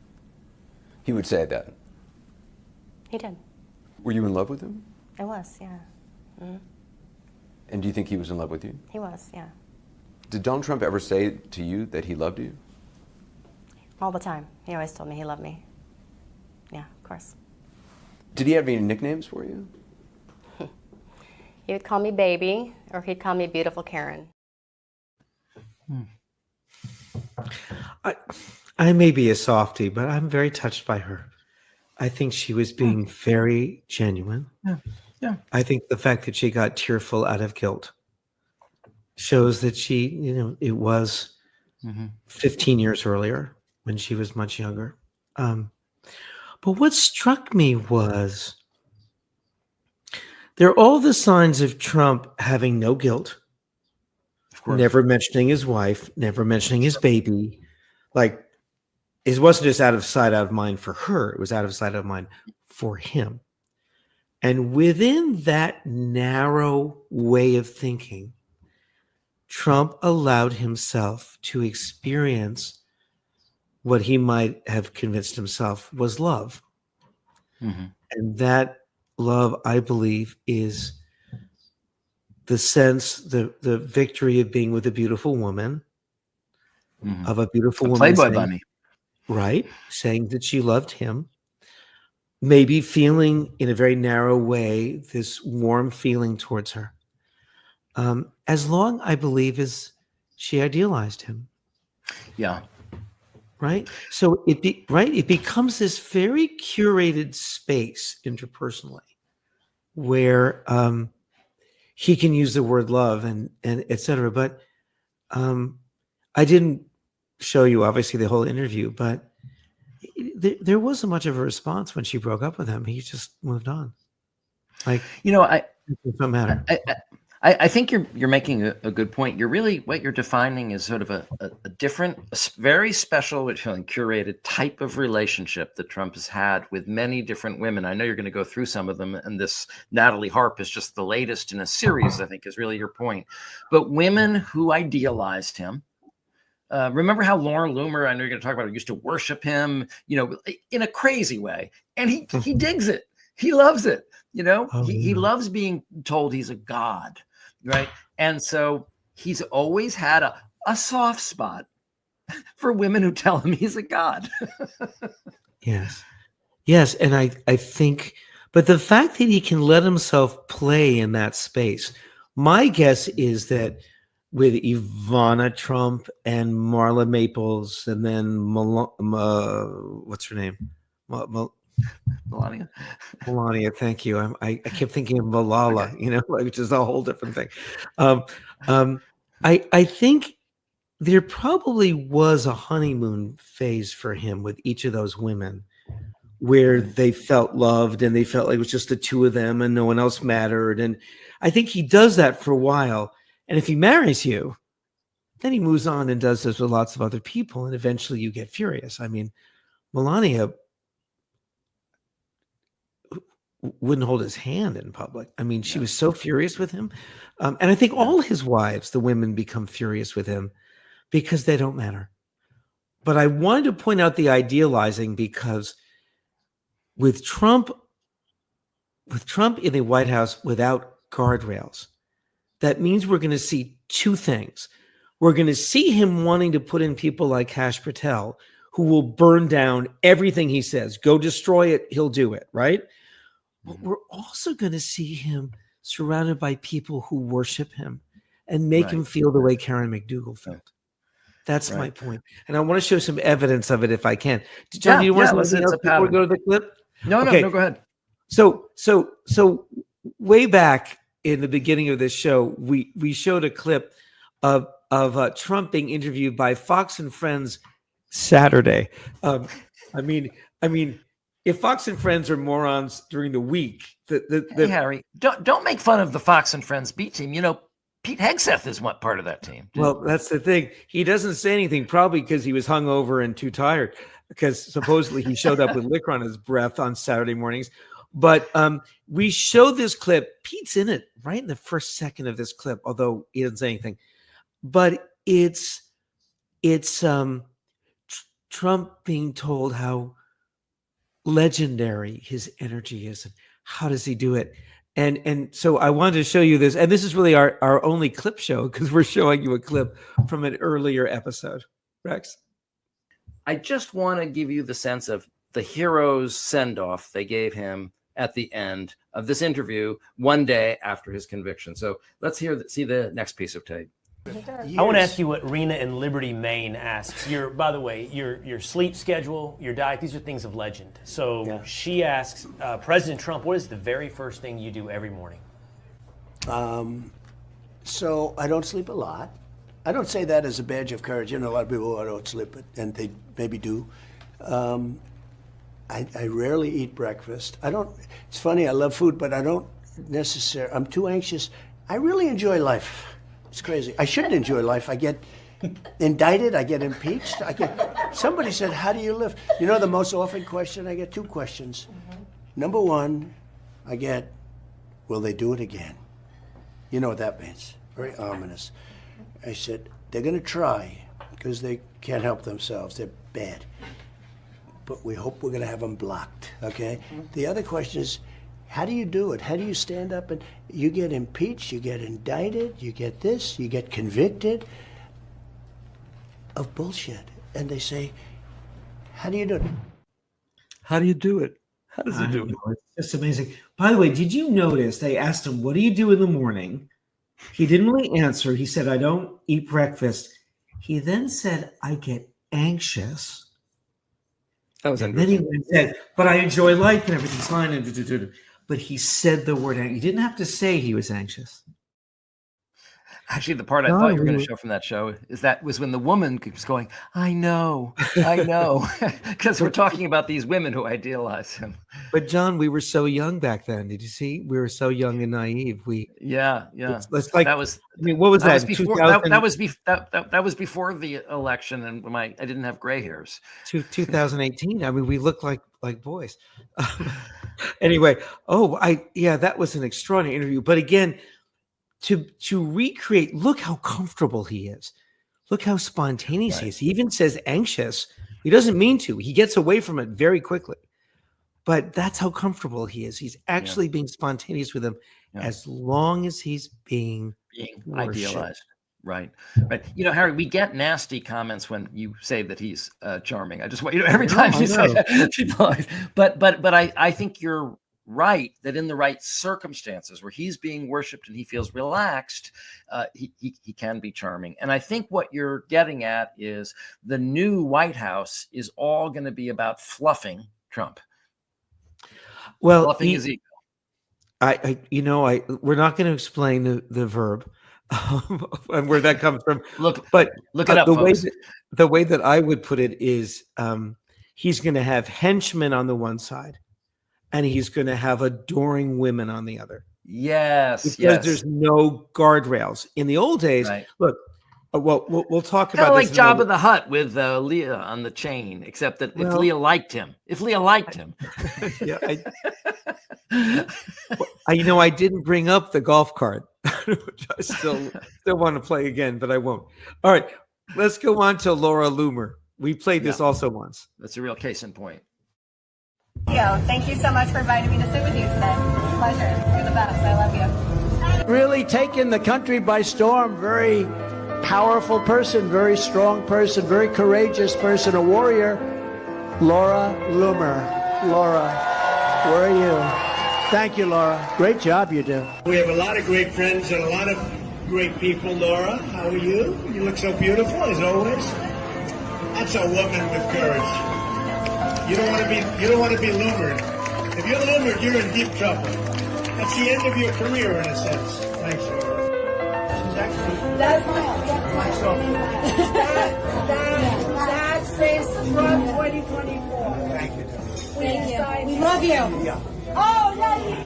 He would say that? He did. Were you in love with him? I was, yeah. And do you think he was in love with you? He was, yeah. Did Donald Trump ever say to you that he loved you? All the time. He always told me he loved me. Yeah, of course. Did he have any nicknames for you? He would call me baby, or he'd call me beautiful Karen. I may be a softie, but I'm very touched by her. I think she was being very genuine. Yeah. I think the fact that she got tearful out of guilt shows that she, it was 15 years earlier when she was much younger. But what struck me was there are all the signs of Trump having no guilt, Of course. never mentioning his wife, never mentioning his baby. Like, it wasn't just out of sight, out of mind for her. It was out of sight, out of mind for him. And within that narrow way of thinking, Trump allowed himself to experience what he might have convinced himself was love. And that love, I believe, is the sense, the victory of being with a beautiful woman, of a beautiful woman. Playboy saying, bunny. right, saying that she loved him, maybe feeling in a very narrow way this warm feeling towards her. As long, I believe, as she idealized him. Yeah. Right? So it becomes this very curated space interpersonally where he can use the word love and et cetera. But I didn't show you, obviously, the whole interview, but there wasn't much of a response when she broke up with him. He just moved on. Like, it doesn't matter. I think you're making a good point. You're really, what you're defining is sort of a different, very special, curated type of relationship that Trump has had with many different women. I know you're going to go through some of them, and this Natalie Harp is just the latest in a series, I think, is really your point. But women who idealized him. Remember how Lauren Loomer, I know you're going to talk about it, used to worship him, in a crazy way. And he digs it. He loves it. He loves being told he's a god, right? And so he's always had a soft spot for women who tell him he's a god. Yes. And I think, but the fact that he can let himself play in that space, my guess is that with Ivana Trump and Marla Maples and then what's her name? Melania, thank you. I kept thinking of Malala, which is a whole different thing. I think there probably was a honeymoon phase for him with each of those women where they felt loved and they felt like it was just the two of them and no one else mattered. And I think he does that for a while. And if he marries you, then he moves on and does this with lots of other people. And eventually you get furious. I mean, Melania wouldn't hold his hand in public. I mean, she was so furious with him. And I think all his wives, the women, become furious with him because they don't matter. But I wanted to point out the idealizing because with Trump in the White House without guardrails, that means we're going to see two things. We're going to see him wanting to put in people like Kash Patel, who will burn down everything he says. Go destroy it, he'll do it, right? But we're also going to see him surrounded by people who worship him and make him feel the way Karen McDougal felt. That's my point. And I want to show some evidence of it if I can. John, do you want to say something else before we go to the clip? No, go ahead. So way back in the beginning of this show, we showed a clip of Trump being interviewed by Fox and Friends Saturday. I mean, if Fox and Friends are morons during the week, hey, Harry, don't make fun of the Fox and Friends B team. You know, Pete Hegseth is what part of that team. Well, that's the thing. He doesn't say anything, probably because he was hungover and too tired, because supposedly he showed up with liquor on his breath on Saturday mornings. But we showed this clip. Pete's in it right in the first second of this clip, although he doesn't say anything. But it's Trump being told how legendary his energy is and how does he do it. And so I wanted to show you this, and this is really our only clip show because we're showing you a clip from an earlier episode. Rex? I just want to give you the sense of the hero's send-off they gave him at the end of this interview one day after his conviction. So let's see the next piece of tape. I want to ask you what Rena in Liberty, Maine asks. By the way, your sleep schedule, your diet, these are things of legend. So she asks, President Trump, what is the very first thing you do every morning? So I don't sleep a lot. I don't say that as a badge of courage. You know, a lot of people, I don't sleep, and they maybe do. I rarely eat breakfast. It's funny, I love food, but I don't necessarily, I'm too anxious. I really enjoy life. It's crazy. I shouldn't enjoy life. I get indicted. I get impeached. Somebody said, how do you live? You know the most often question? I get two questions. Number one, I get, will they do it again? You know what that means. Very ominous. I said, they're going to try because they can't help themselves. They're bad. But we hope we're going to have them blocked, okay? The other question is, how do you do it? How do you stand up and you get impeached, you get indicted, you get this, you get convicted of bullshit. And they say, how do you do it? How do you do it? How does he do it? It's just amazing. By the way, did you notice they asked him, what do you do in the morning? He didn't really answer. He said, I don't eat breakfast. He then said, I get anxious. That was interesting. Then he said, but I enjoy life and everything's fine. But he said the word anxious. He didn't have to say he was anxious. Actually, the part I thought you were going to show from that show was when the woman keeps going, I know, because we're talking about these women who idealize him. But John, we were so young back then. Did you see? We were so young and naive. Yeah. Let's like that was. I mean, what was that? That was before the election, and I didn't have gray hairs. 2018. I mean, we look like boys. Anyway, that was an extraordinary interview. But again, to recreate, look how comfortable he is. Look how spontaneous he is. He even says anxious. He doesn't mean to. He gets away from it very quickly. But that's how comfortable he is. He's actually being spontaneous with him as long as he's being idealized. Right. You know, Harry, we get nasty comments when you say that he's charming. I just want every time you say that. But I think you're right that in the right circumstances where he's being worshipped and he feels relaxed, he can be charming. And I think what you're getting at is the new White House is all going to be about fluffing Trump. Well, fluffing his ego. We're not going to explain the verb and where that comes from. Look it up. The way that I would put it is he's going to have henchmen on the one side. And he's going to have adoring women on the other. Yes, because there's no guardrails. In the old days, look, we'll talk about this. Like Jabba the Hutt with Leah on the chain, except that if Leah liked him. Yeah, I didn't bring up the golf cart, which I still want to play again, but I won't. All right, let's go on to Laura Loomer. We played this also once. That's a real case in point. Thank you so much for inviting me to sit with you today. Pleasure. You're the best. I love you. really taken the country by storm. Very powerful person, very strong person, very courageous person, a warrior. Laura Loomer. Laura, where are you? Thank you, Laura. Great job you do. We have a lot of great friends and a lot of great people. Laura, how are you? You look so beautiful, as always. That's a woman with courage. You don't want to be Loomered. If you're Loomered, you're in deep trouble. That's the end of your career, in a sense. Thanks, Laura. She's actually... That's my that says Trump 2024. Thank you, Dad. Thank you. We love you. Yeah. Oh, love you.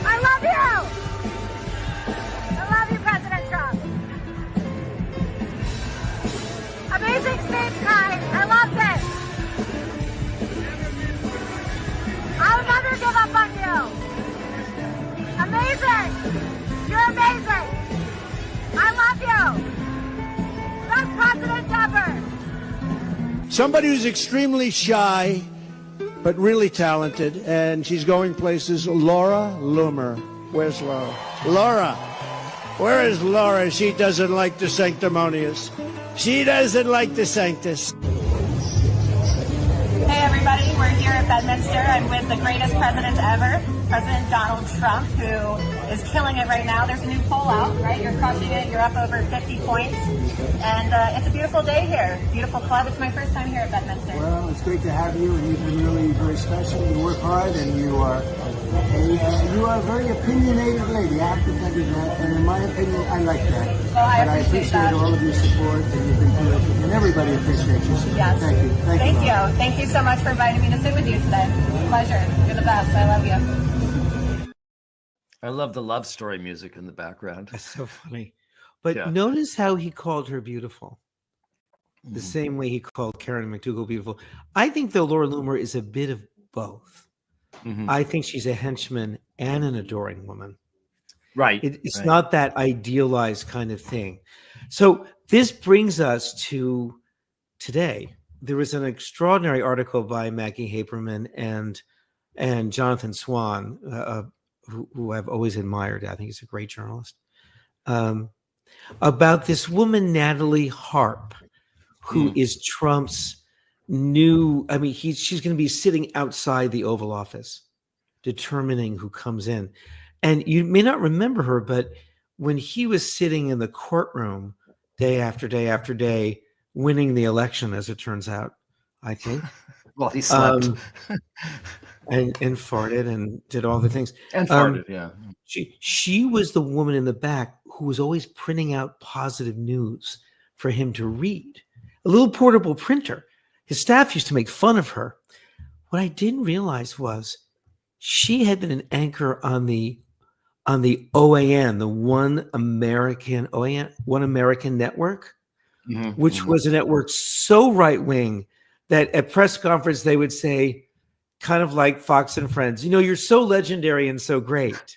I love you. I love you, President Trump. Amazing speech, Kai. I love this. I'll never give up on you. Amazing. You're amazing. I love you. Best president ever. Somebody who's extremely shy, but really talented, and she's going places. Laura Loomer. Where's Laura? Laura. Where is Laura? She doesn't like the sanctimonious. She doesn't like the sanctus. Hey everybody, we're here at Bedminster. I'm with the greatest president ever, President Donald Trump, who is killing it right now. There's a new poll out, right? You're crushing it. You're up over 50 points. And it's a beautiful day here. Beautiful club. It's my first time here at Bedminster. Well, it's great to have you, and you've been really very special. You work hard, and you are a very opinionated lady. I have to tell you that, and in my opinion, I like that. Well, I appreciate all of your support, and you've been terrific, and everybody appreciates your support. Yes. Thank you. Thank you. Thank you so much for inviting me to sit with you today. Pleasure. You're the best. I love you. I love the love story music in the background. That's so funny. But Yeah. notice how he called her beautiful. The same way he called Karen McDougal beautiful. I think though Laura Loomer is a bit of both. I think she's a henchman and an adoring woman. Right. It's right. not that idealized kind of thing. So this brings us to today. There was an extraordinary article by Maggie Haberman and Jonathan Swan, who I've always admired. I think he's a great journalist. About this woman, Natalie Harp, who is Trump's new, she's going to be sitting outside the Oval Office, determining who comes in. And you may not remember her, but when he was sitting in the courtroom day after day after day, winning the election, as it turns out, I think. Well, he slept. And farted and did all the things. And farted, yeah. She was the woman in the back who was always printing out positive news for him to read. A little portable printer. His staff used to make fun of her. What I didn't realize was she had been an anchor on the OAN, the One American Network, which was a network so right-wing that at press conference they would say, kind of like Fox and Friends, you're so legendary and so great.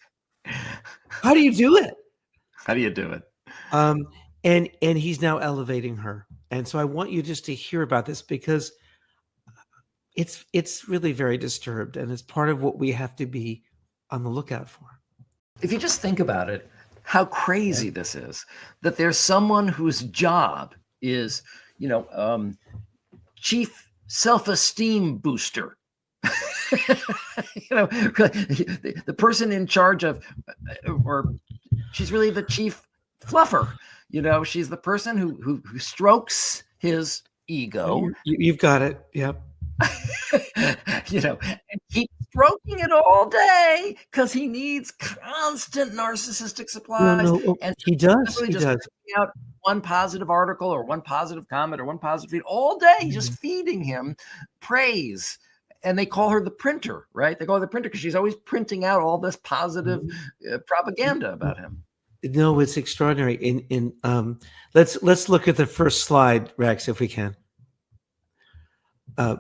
How do you do it? How do you do it? And he's now elevating her. And so I want you just to hear about this because it's really very disturbed, and it's part of what we have to be on the lookout for. If you just think about it, how crazy this is, that there's someone whose job is, chief self-esteem booster. The person in charge of, or she's really the chief fluffer. She's the person who strokes his ego. You've got it. Yep. And keeps stroking it all day because he needs constant narcissistic supplies. And he does. He does. Out one positive article or one positive comment or one positive feed all day, just feeding him praise. And they call her the printer, right? They call her the printer because she's always printing out all this positive propaganda about him. No, it's extraordinary. Let's look at the first slide, Rex, if we can.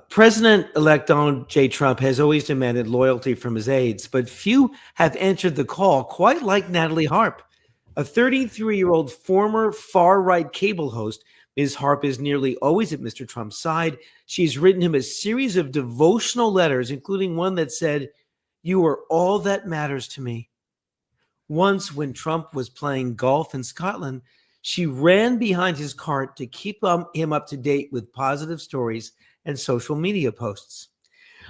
President-elect Donald J. Trump has always demanded loyalty from his aides, but few have answered the call, quite like Natalie Harp. A 33-year-old former far-right cable host, Ms. Harp is nearly always at Mr. Trump's side. She's written him a series of devotional letters, including one that said, You are all that matters to me. Once, when Trump was playing golf in Scotland, she ran behind his cart to keep him up to date with positive stories and social media posts.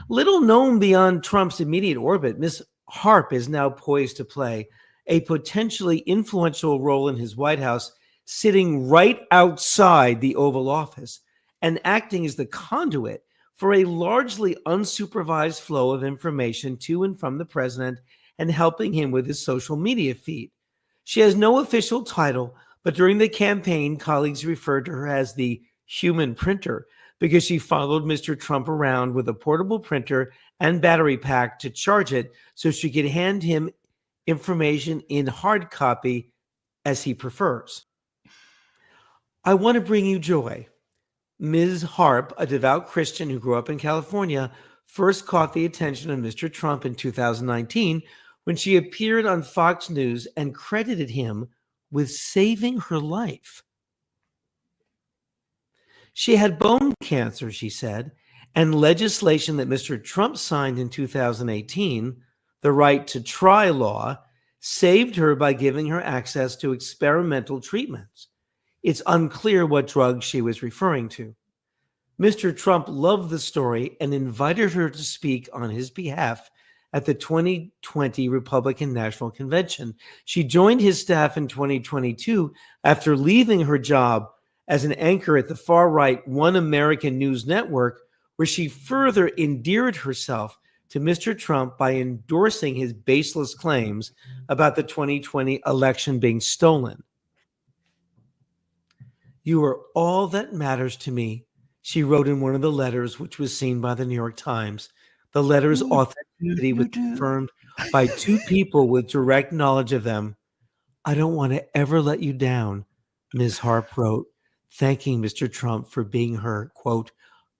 Little known beyond Trump's immediate orbit, Ms. Harp is now poised to play a potentially influential role in his White House, sitting right outside the Oval Office and acting as the conduit for a largely unsupervised flow of information to and from the president and helping him with his social media feed. She has no official title, but during the campaign, colleagues referred to her as the human printer because she followed Mr. Trump around with a portable printer and battery pack to charge it so she could hand him information in hard copy as he prefers. I want to bring you joy. Ms. Harp, a devout Christian who grew up in California, first caught the attention of Mr. Trump in 2019 when she appeared on Fox News and credited him with saving her life. She had bone cancer, she said, and legislation that Mr. Trump signed in 2018, the right to try law, saved her by giving her access to experimental treatments. It's unclear what drug she was referring to. Mr. Trump loved the story and invited her to speak on his behalf at the 2020 Republican National Convention. She joined his staff in 2022 after leaving her job as an anchor at the far-right One American News Network, where she further endeared herself to Mr. Trump by endorsing his baseless claims about the 2020 election being stolen. You are all that matters to me, she wrote in one of the letters, which was seen by the New York Times. The letter's authenticity was confirmed by two people with direct knowledge of them. I don't want to ever let you down, Ms. Harp wrote, thanking Mr. Trump for being her, quote,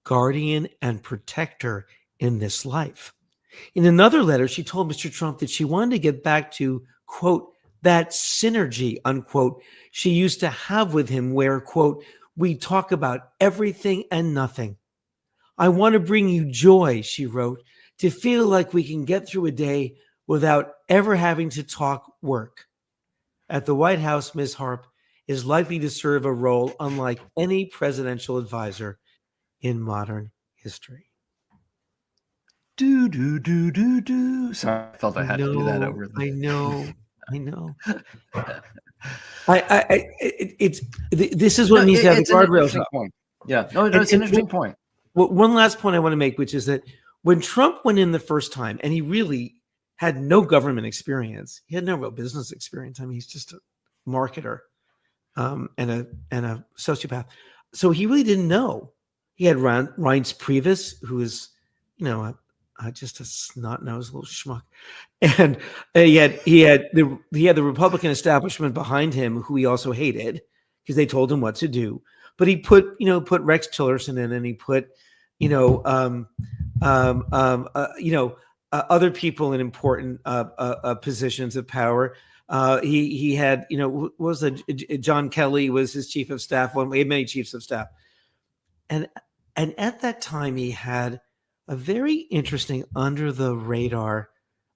guardian and protector in this life. In another letter, she told Mr. Trump that she wanted to get back to, quote, that synergy, unquote, she used to have with him where, quote, we talk about everything and nothing. I want to bring you joy, she wrote, to feel like we can get through a day without ever having to talk work. At the White House, Ms. Harp is likely to serve a role unlike any presidential advisor in modern history. Do, do, do, do, do. Sorry, I felt I had to do that over. I know. This is what needs to have the guardrails up. Yeah, no, it's an interesting point. One last point I want to make, which is that when Trump went in the first time, and he really had no government experience, he had no real business experience. I mean, he's just a marketer and a sociopath. So he really didn't know. He had Reince Priebus, who is, just a snot-nosed little schmuck, and he had the Republican establishment behind him, who he also hated because they told him what to do. But he put Rex Tillerson in, and he put other people in important positions of power. He had John Kelly was his chief of staff. He had many chiefs of staff, and at that time he had a very interesting under the radar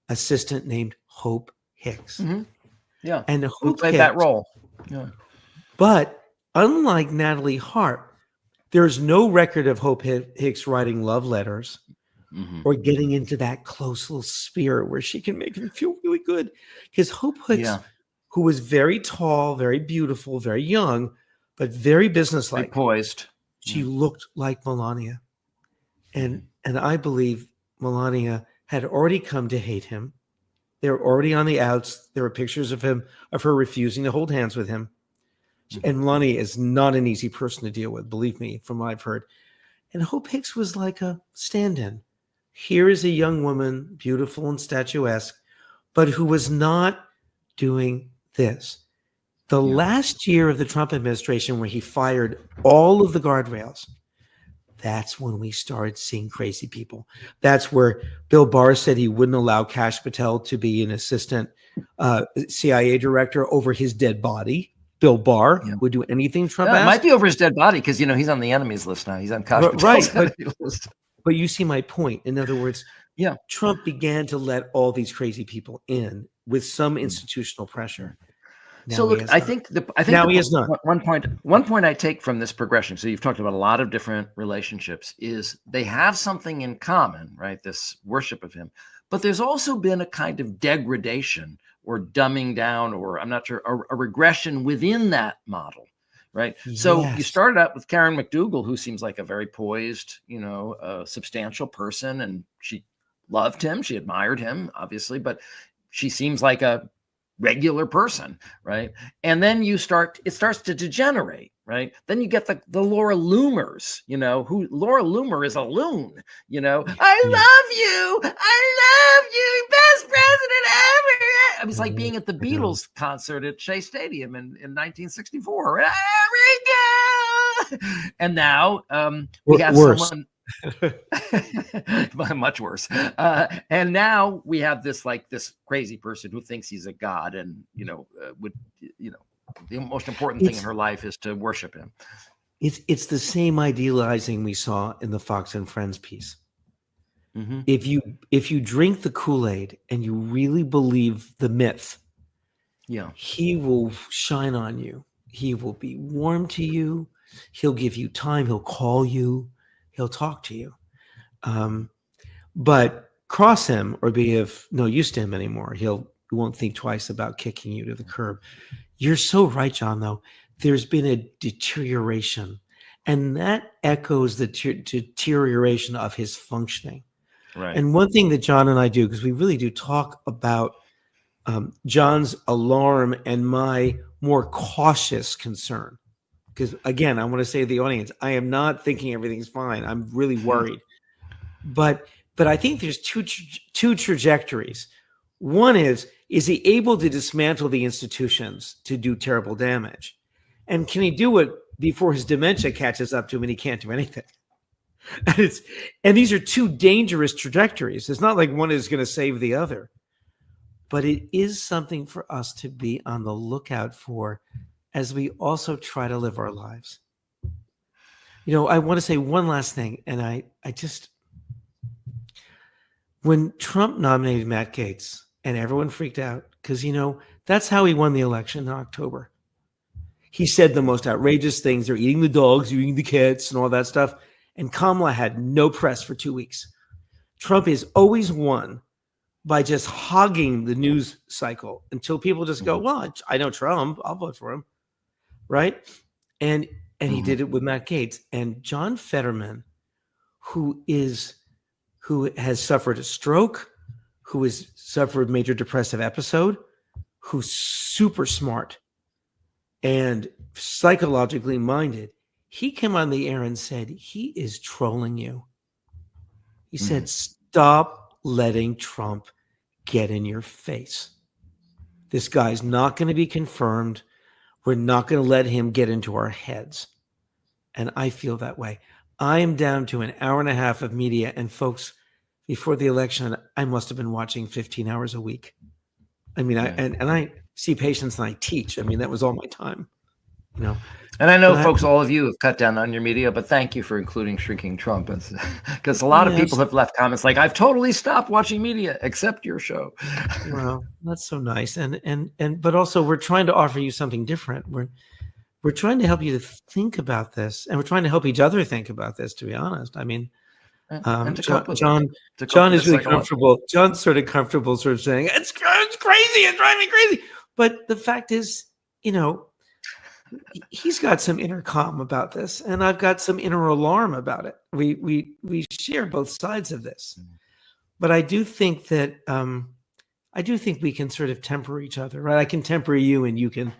assistant named Hope Hicks. Mm-hmm. Yeah, and who played that role. Yeah, but unlike Natalie Harp, there's no record of Hope Hicks writing love letters or getting into that close little sphere where she can make him feel really good. Because Hope Hicks, who was very tall, very beautiful, very young, but very businesslike, poised, she looked like Melania. And I believe Melania had already come to hate him. They were already on the outs. There were pictures of her refusing to hold hands with him. And Melania is not an easy person to deal with, believe me, from what I've heard. And Hope Hicks was like a stand-in. Here is a young woman, beautiful and statuesque, but who was not doing this. The last year of the Trump administration, where he fired all of the guardrails, that's when we started seeing crazy people. That's where Bill Barr said he wouldn't allow Kash Patel to be an assistant CIA director over his dead body. Bill Barr would do anything Trump asked. It might be over his dead body because, he's on the enemies list now. He's on Kash Patel's list. But you see my point. In other words, Yeah. Trump began to let all these crazy people in with some institutional pressure. So look, I think Now he has none. one point I take from this progression. So you've talked about a lot of different relationships. Is they have something in common, right? This worship of him, but there's also been a kind of degradation or dumbing down, or I'm not sure, a regression within that model, right? So you started out with Karen McDougal, who seems like a very poised, substantial person, and she loved him, she admired him, obviously, but she seems like a regular person, right? And then it starts to degenerate, right? Then you get the Laura Loomers, who Laura Loomer is a loon, I love you, best president ever. It was like being at the Beatles concert at Shea Stadium in 1964. And now we have someone much worse. And now we have this crazy person who thinks he's a god, and the most important thing in her life is to worship him. It's the same idealizing we saw in the Fox and Friends piece. Mm-hmm. If you drink the Kool-Aid and you really believe the myth, he will shine on you. He will be warm to you. He'll give you time. He'll call you. He'll talk to you. But cross him or be of no use to him anymore. He won't think twice about kicking you to the curb. You're so right, John, though. There's been a deterioration, and that echoes the deterioration of his functioning. Right. And one thing that John and I do, because we really do talk about John's alarm and my more cautious concern. Because again, I want to say to the audience, I am not thinking everything's fine. I'm really worried. But I think there's two trajectories. One is he able to dismantle the institutions to do terrible damage? And can he do it before his dementia catches up to him and he can't do anything? And these are two dangerous trajectories. It's not like one is going to save the other. But it is something for us to be on the lookout for as we also try to live our lives. I want to say one last thing, and I just, when Trump nominated Matt Gaetz, and everyone freaked out, because, that's how he won the election in October. He said the most outrageous things. They're eating the dogs, eating the cats, and all that stuff. And Kamala had no press for 2 weeks. Trump is always won by just hogging the news cycle until people just go, well, I know Trump, I'll vote for him. Right? And he did it with Matt Gaetz. And John Fetterman, who has suffered a stroke, who has suffered major depressive episode, who's super smart and psychologically minded, he came on the air and said, he is trolling you. He said, stop letting Trump get in your face. This guy's not going to be confirmed. We're not going to let him get into our heads. And I feel that way. I am down to an hour and a half of media. And folks, before the election, I must have been watching 15 hours a week. I mean, I see patients and I teach. I mean, that was all my time. And I know, folks, all of you have cut down on your media, but thank you for including Shrinking Trump, because a lot of people have left comments like, I've totally stopped watching media except your show. Well, that's so nice. But also we're trying to offer you something different. We're trying to help you to think about this, and we're trying to help each other think about this, to be honest. I mean, John is really comfortable. John's sort of comfortable sort of saying, it's crazy, it's driving me crazy. But the fact is, he's got some inner calm about this, and I've got some inner alarm about it. We share both sides of this, but I do think that we can sort of temper each other, right? I can temper you, and you can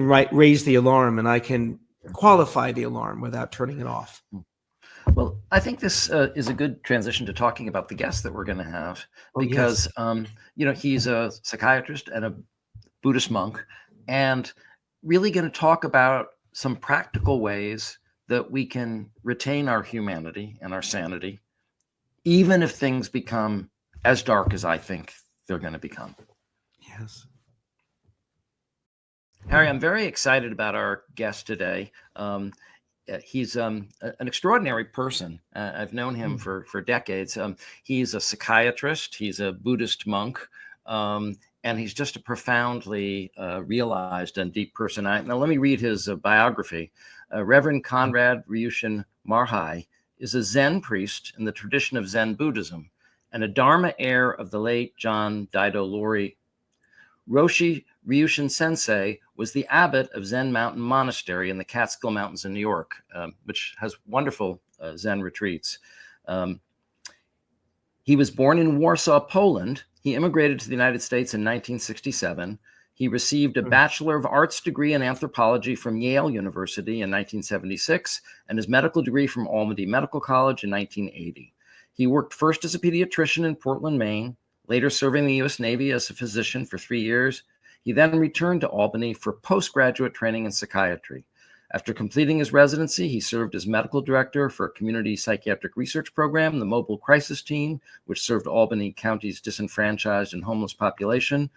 raise the alarm, and I can qualify the alarm without turning it off. Well, I think this is a good transition to talking about the guest that we're going to have, because he's a psychiatrist and a Buddhist monk, and really going to talk about some practical ways that we can retain our humanity and our sanity, even if things become as dark as I think they're going to become. Yes. Harry, I'm very excited about our guest today. he's an extraordinary person. I've known him for decades. He's a psychiatrist. He's a Buddhist monk. And he's just a profoundly realized and deep person. Now, let me read his biography. Reverend Konrad Ryushin Marchaj is a Zen priest in the tradition of Zen Buddhism and a Dharma heir of the late John Daido Loori. Roshi Ryushin Sensei was the abbot of Zen Mountain Monastery in the Catskill Mountains in New York, which has wonderful Zen retreats. He was born in Warsaw, Poland. He immigrated to the United States in 1967. He received a Bachelor of Arts degree in anthropology from Yale University in 1976 and his medical degree from Albany Medical College in 1980. He worked first as a pediatrician in Portland, Maine, later serving the U.S. Navy as a physician for 3 years. He then returned to Albany for postgraduate training in psychiatry. After completing his residency, he served as medical director for a community psychiatric research program, the Mobile Crisis Team, which served Albany County's disenfranchised and homeless population.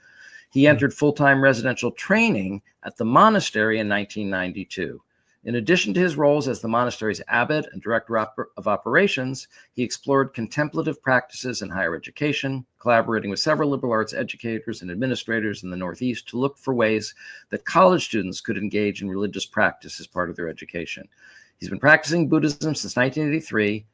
He entered full-time residential training at the monastery in 1992. In addition to his roles as the monastery's abbot and director of operations, he explored contemplative practices in higher education, collaborating with several liberal arts educators and administrators in the Northeast to look for ways that college students could engage in religious practice as part of their education. He's been practicing Buddhism since 1983,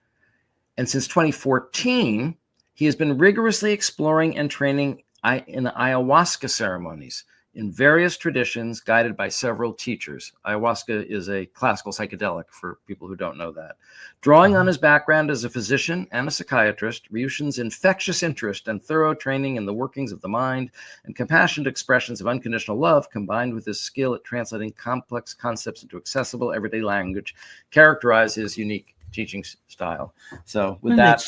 and since 2014, he has been rigorously exploring and training in the ayahuasca ceremonies in various traditions guided by several teachers. Ayahuasca is a classical psychedelic for people who don't know that. Drawing on his background as a physician and a psychiatrist, Ryushin's infectious interest and thorough training in the workings of the mind and compassionate expressions of unconditional love, combined with his skill at translating complex concepts into accessible everyday language, characterize his unique teaching style. So with that...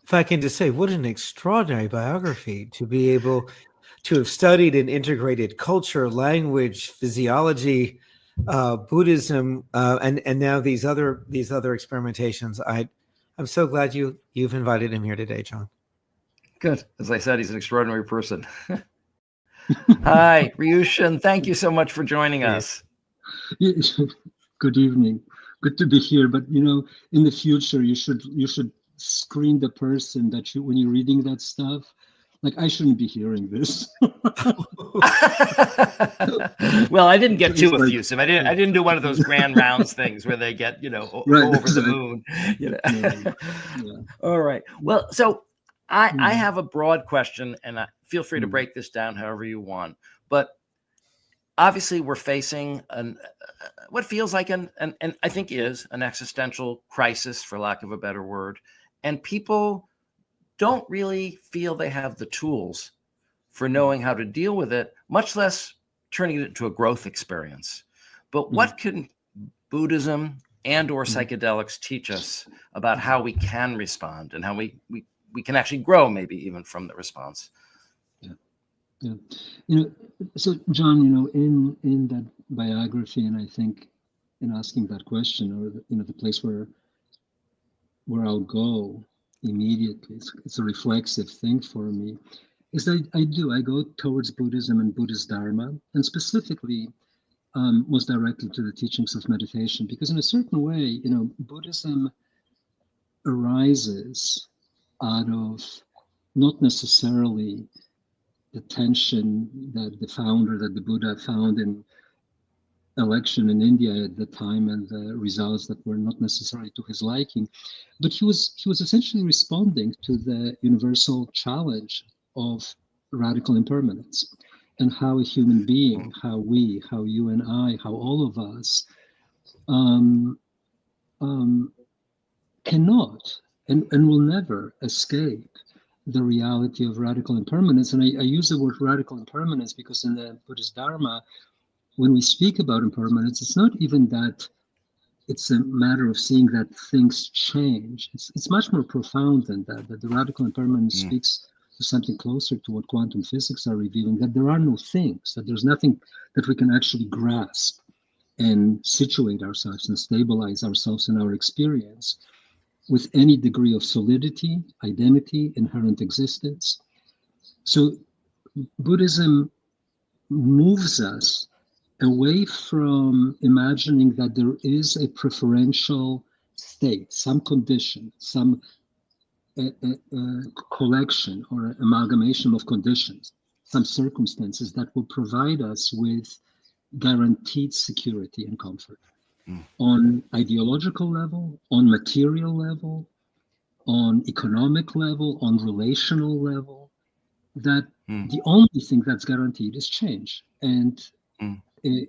If I can just say, what an extraordinary biography to be able to have studied and integrated culture, language, physiology, Buddhism, and now these other experimentations. I'm so glad you've invited him here today, John. Good. As I said, he's an extraordinary person. Hi, Ryushin. Thank you so much for joining us. Good evening. Good to be here. But in the future, you should screen the person that when you're reading that stuff. Like, I shouldn't be hearing this. Well, I didn't get too effusive. I didn't do one of those grand rounds things where they get, right, over the moon. Yeah. All right. Well, so I have a broad question, and feel free to break this down however you want. But obviously, we're facing what feels like and I think is an existential crisis, for lack of a better word, and people don't really feel they have the tools for knowing how to deal with it, much less turning it into a growth experience. But what can Buddhism and or psychedelics teach us about how we can respond and how we can actually grow, maybe even from the response? Yeah. So John, in that biography, and I think in asking that question, or the place where I'll go immediately, it's a reflexive thing for me, is that I go towards Buddhism and Buddhist Dharma, and specifically most directly to the teachings of meditation, because in a certain way, Buddhism arises out of not necessarily the tension that the Buddha found in election in India at the time, and the results that were not necessarily to his liking, but he was essentially responding to the universal challenge of radical impermanence, and how a human being, how you and I, how all of us cannot and will never escape the reality of radical impermanence. And I use the word radical impermanence because in the Buddhist Dharma, when we speak about impermanence, it's not even that it's a matter of seeing that things change. It's much more profound than that the radical impermanence speaks to something closer to what quantum physics are revealing, that there are no things, that there's nothing that we can actually grasp and situate ourselves and stabilize ourselves in our experience with any degree of solidity, identity, inherent existence. So Buddhism moves us away from imagining that there is a preferential state, some condition, some collection or amalgamation of conditions, some circumstances that will provide us with guaranteed security and comfort on ideological level, on material level, on economic level, on relational level, that the only thing that's guaranteed is change and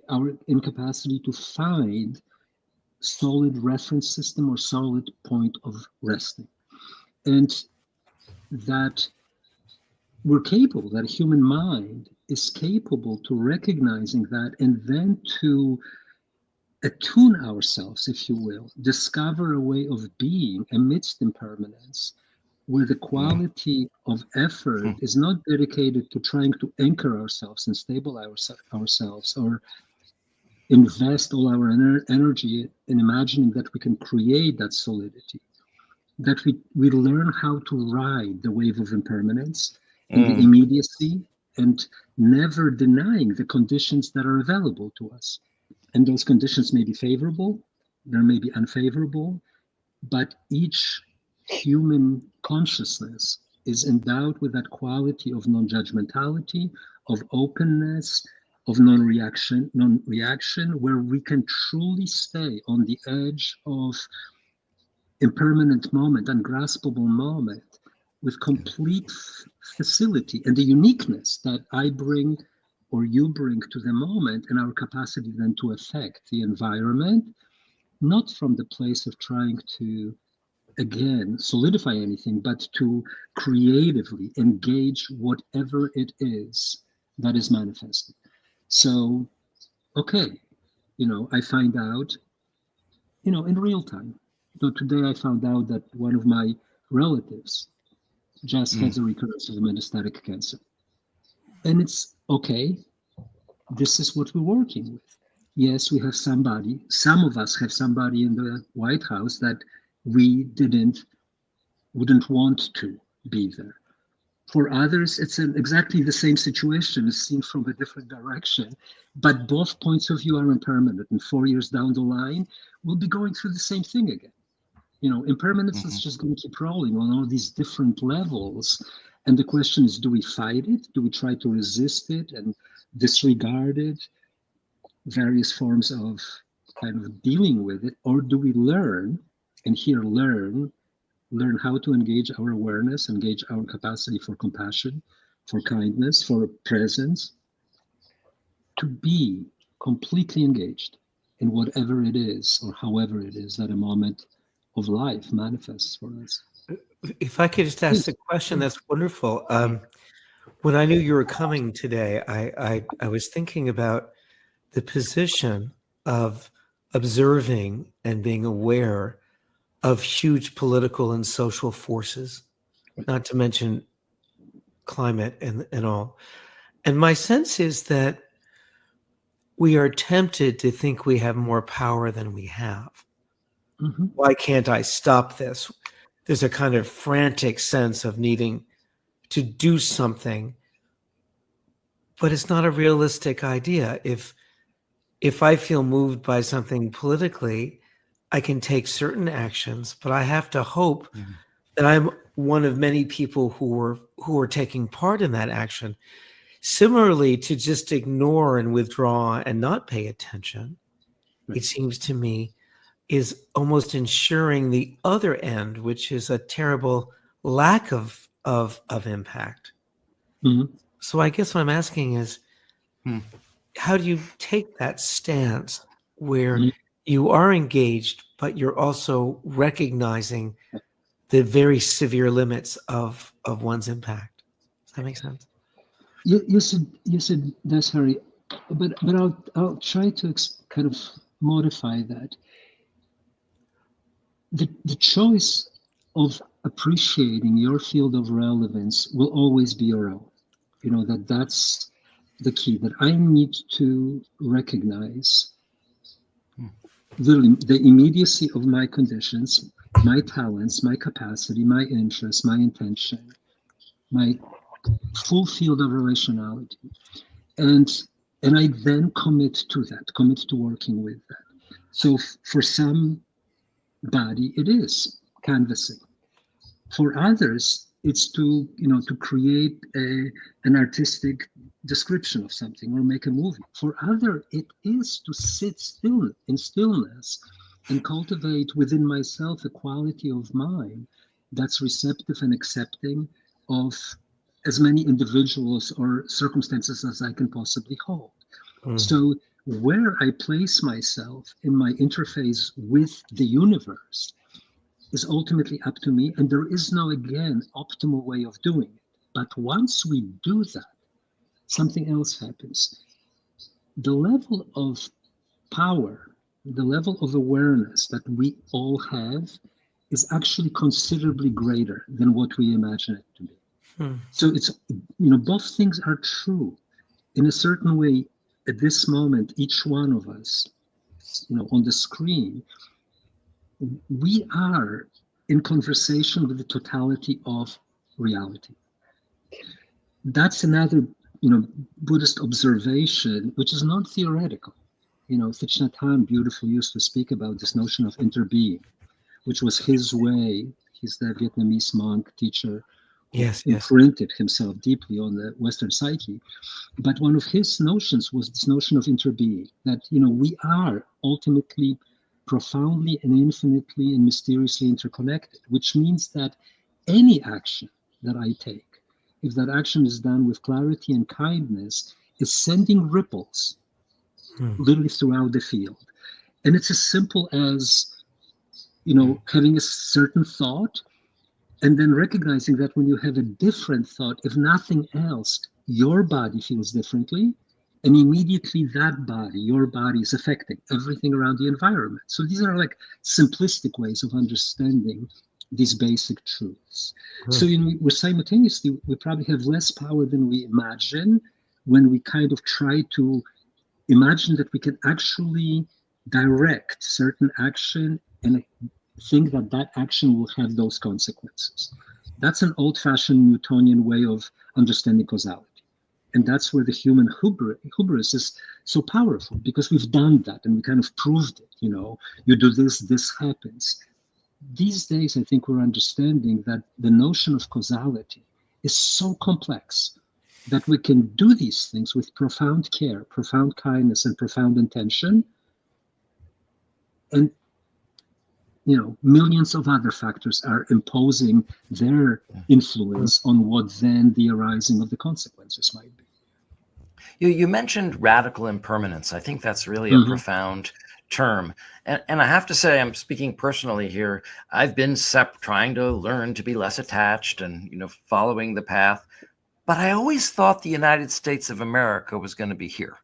our incapacity to find solid reference system or solid point of resting. And that we're capable, that a human mind is capable to recognizing that and then to attune ourselves, if you will, discover a way of being amidst impermanence, where the quality of effort is not dedicated to trying to anchor ourselves and stabilize ourselves or invest all our energy in imagining that we can create that solidity, that we learn how to ride the wave of impermanence and the immediacy and never denying the conditions that are available to us. And those conditions may be favorable, there may be unfavorable, but each human consciousness is endowed with that quality of non-judgmentality, of openness, of non-reaction, where we can truly stay on the edge of impermanent moment, ungraspable moment, with complete facility and the uniqueness that I bring or you bring to the moment, and our capacity then to affect the environment, not from the place of trying to, again, solidify anything, but to creatively engage whatever it is that is manifested. So, okay, I find out, in real time. Today I found out that one of my relatives just has a recurrence of metastatic cancer. And it's okay, this is what we're working with. Yes, we have some of us have somebody in the White House that we wouldn't want to be there. For others, it's exactly the same situation, it's seen from a different direction, but both points of view are impermanent, and 4 years down the line, we'll be going through the same thing again. Impermanence is just going to keep rolling on all these different levels. And the question is, do we fight it? Do we try to resist it and disregard it? Various forms of kind of dealing with it, or do we learn, and here learn how to engage our awareness, engage our capacity for compassion, for kindness, for presence, to be completely engaged in whatever it is or however it is that a moment of life manifests for us. If I could just ask a question, that's wonderful. When I knew you were coming today, I was thinking about the position of observing and being aware of huge political and social forces, not to mention climate and all. And my sense is that we are tempted to think we have more power than we have. Mm-hmm. Why can't I stop this? There's a kind of frantic sense of needing to do something, but it's not a realistic idea. If I feel moved by something politically, I can take certain actions, but I have to hope that I'm one of many people who are taking part in that action. Similarly, to just ignore and withdraw and not pay attention, it seems to me, is almost ensuring the other end, which is a terrible lack of impact. Mm-hmm. So I guess what I'm asking is, how do you take that stance where you are engaged, but you're also recognizing the very severe limits of one's impact? Does that make sense? Yes, it does, Harry. But I'll try to kind of modify that. The choice of appreciating your field of relevance will always be your own. That's the key, that I need to recognize the immediacy of my conditions, my talents, my capacity, my interests, my intention, my full field of relationality. And And I then commit to working with that. So for some body, it is canvassing. For others, it's to create an artistic description of something or make a movie. For other, it is to sit still in stillness and cultivate within myself a quality of mind that's receptive and accepting of as many individuals or circumstances as I can possibly hold. So where I place myself in my interface with the universe is ultimately up to me, and there is no, again, optimal way of doing it. But once we do that, something else happens. The level of power, the level of awareness that we all have is actually considerably greater than what we imagine it to be. So it's, both things are true. In a certain way, at this moment, each one of us, on the screen, we are in conversation with the totality of reality. That's another, Buddhist observation, which is not theoretical. Thich Nhat Hanh beautifully used to speak about this notion of interbeing, which was his way. He's the Vietnamese monk teacher who imprinted himself deeply on the Western psyche. But one of his notions was this notion of interbeing, that, we are ultimately profoundly and infinitely and mysteriously interconnected, which means that any action that I take, if that action is done with clarity and kindness, is sending ripples literally throughout the field. And it's as simple as, having a certain thought and then recognizing that when you have a different thought, if nothing else, your body feels differently. And immediately your body is affecting everything around the environment. So these are like simplistic ways of understanding these basic truths. So we're simultaneously, we probably have less power than we imagine when we kind of try to imagine that we can actually direct certain action and think that that action will have those consequences. That's an old-fashioned Newtonian way of understanding causality. And that's where the human hubris is so powerful, because we've done that and we kind of proved it. You do this happens. These days, I think we're understanding that the notion of causality is so complex that we can do these things with profound care, profound kindness, and profound intention. And millions of other factors are imposing their influence on what then the arising of the consequences might be. You mentioned radical impermanence. I think that's really a profound term. And I have to say, I'm speaking personally here, I've been trying to learn to be less attached and, following the path. But I always thought the United States of America was going to be here.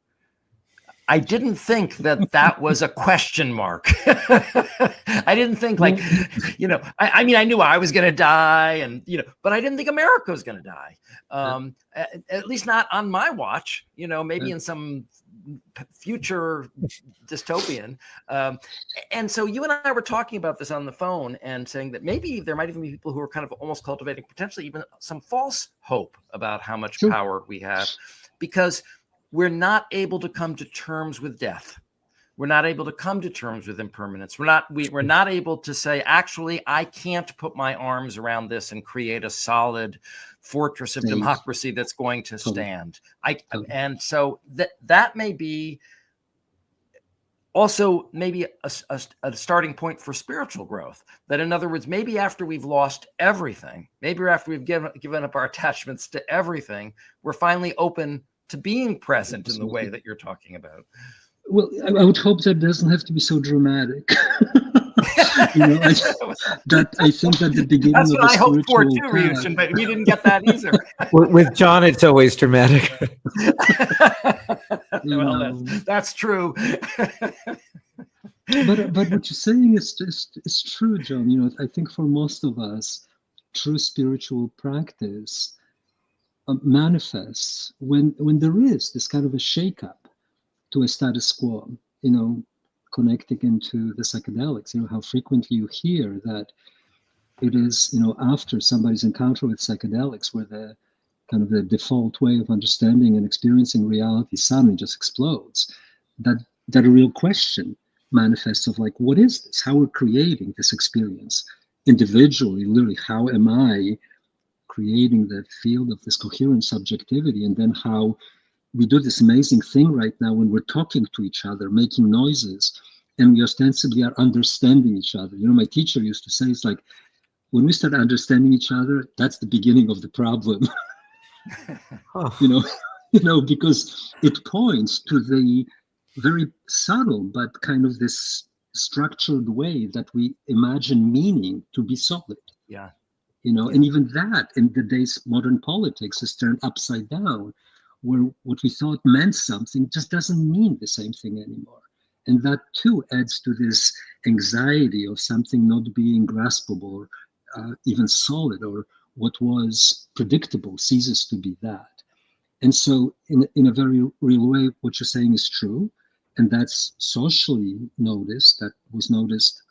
I didn't think that was a question mark. I didn't think I mean, I knew I was going to die and, but I didn't think America was going to die. At least not on my watch, maybe in some future dystopian. And so you and I were talking about this on the phone and saying that maybe there might even be people who are kind of almost cultivating potentially even some false hope about how much power we have, because we're not able to come to terms with death. We're not able to come to terms with impermanence. We're not able to say, actually, I can't put my arms around this and create a solid fortress of democracy that's going to stand. And so that may be also maybe a starting point for spiritual growth. That, in other words, maybe after we've lost everything, maybe after we've given up our attachments to everything, we're finally open to being present in the way that you're talking about. Well, I would hope that doesn't have to be so dramatic. I think that the beginning That's of what a I hoped for too, spiritual Ryushin, but we didn't get that either. With John, it's always dramatic. Well, that's true. But what you're saying is true, John. I think for most of us, true spiritual practice manifests when there is this kind of a shakeup to a status quo, connecting into the psychedelics, how frequently you hear that it is, after somebody's encounter with psychedelics where the kind of the default way of understanding and experiencing reality suddenly just explodes, that a real question manifests of like, what is this? How we're creating this experience individually, literally, how am I creating the field of this coherent subjectivity, and then how we do this amazing thing right now when we're talking to each other, making noises, and we ostensibly are understanding each other. You know, my teacher used to say, it's like, when we start understanding each other, that's the beginning of the problem. You know, because it points to the very subtle but kind of this structured way that we imagine meaning to be solid. Yeah. You know, and even that in today's modern politics is turned upside down, where what we thought meant something just doesn't mean the same thing anymore. And that too adds to this anxiety of something not being graspable, or even solid, or what was predictable ceases to be that. And so in a very real way, what you're saying is true. And that's socially noticed, that was noticed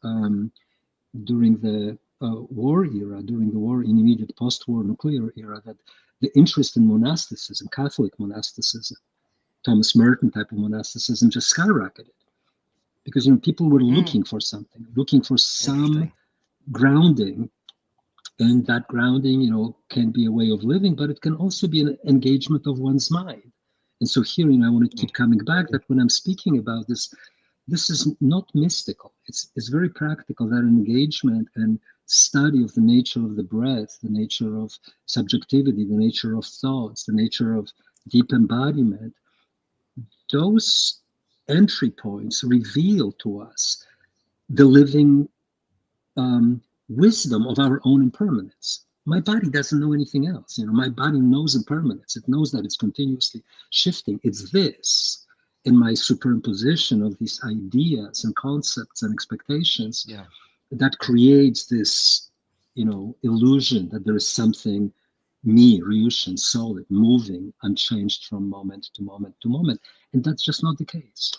during the war era, during the war in immediate post-war nuclear era, that the interest in monasticism, Catholic monasticism, Thomas Merton type of monasticism, just skyrocketed. Because, you know, people were looking for something, looking for some grounding. And that grounding, you know, can be a way of living, but it can also be an engagement of one's mind. And so here, you know, I want to keep coming back that when I'm speaking about this, this is not mystical. It's very practical, that engagement and study of the nature of the breath, the nature of subjectivity, the nature of thoughts, the nature of deep embodiment. Those entry points reveal to us the living wisdom of our own impermanence. My body doesn't know anything else. You know, my body knows impermanence. It knows that it's continuously shifting. It's this, in my superimposition of these ideas and concepts and expectations, that creates this, you know, illusion that there is something me, Ryushin, solid, moving, unchanged from moment to moment to moment. And that's just not the case.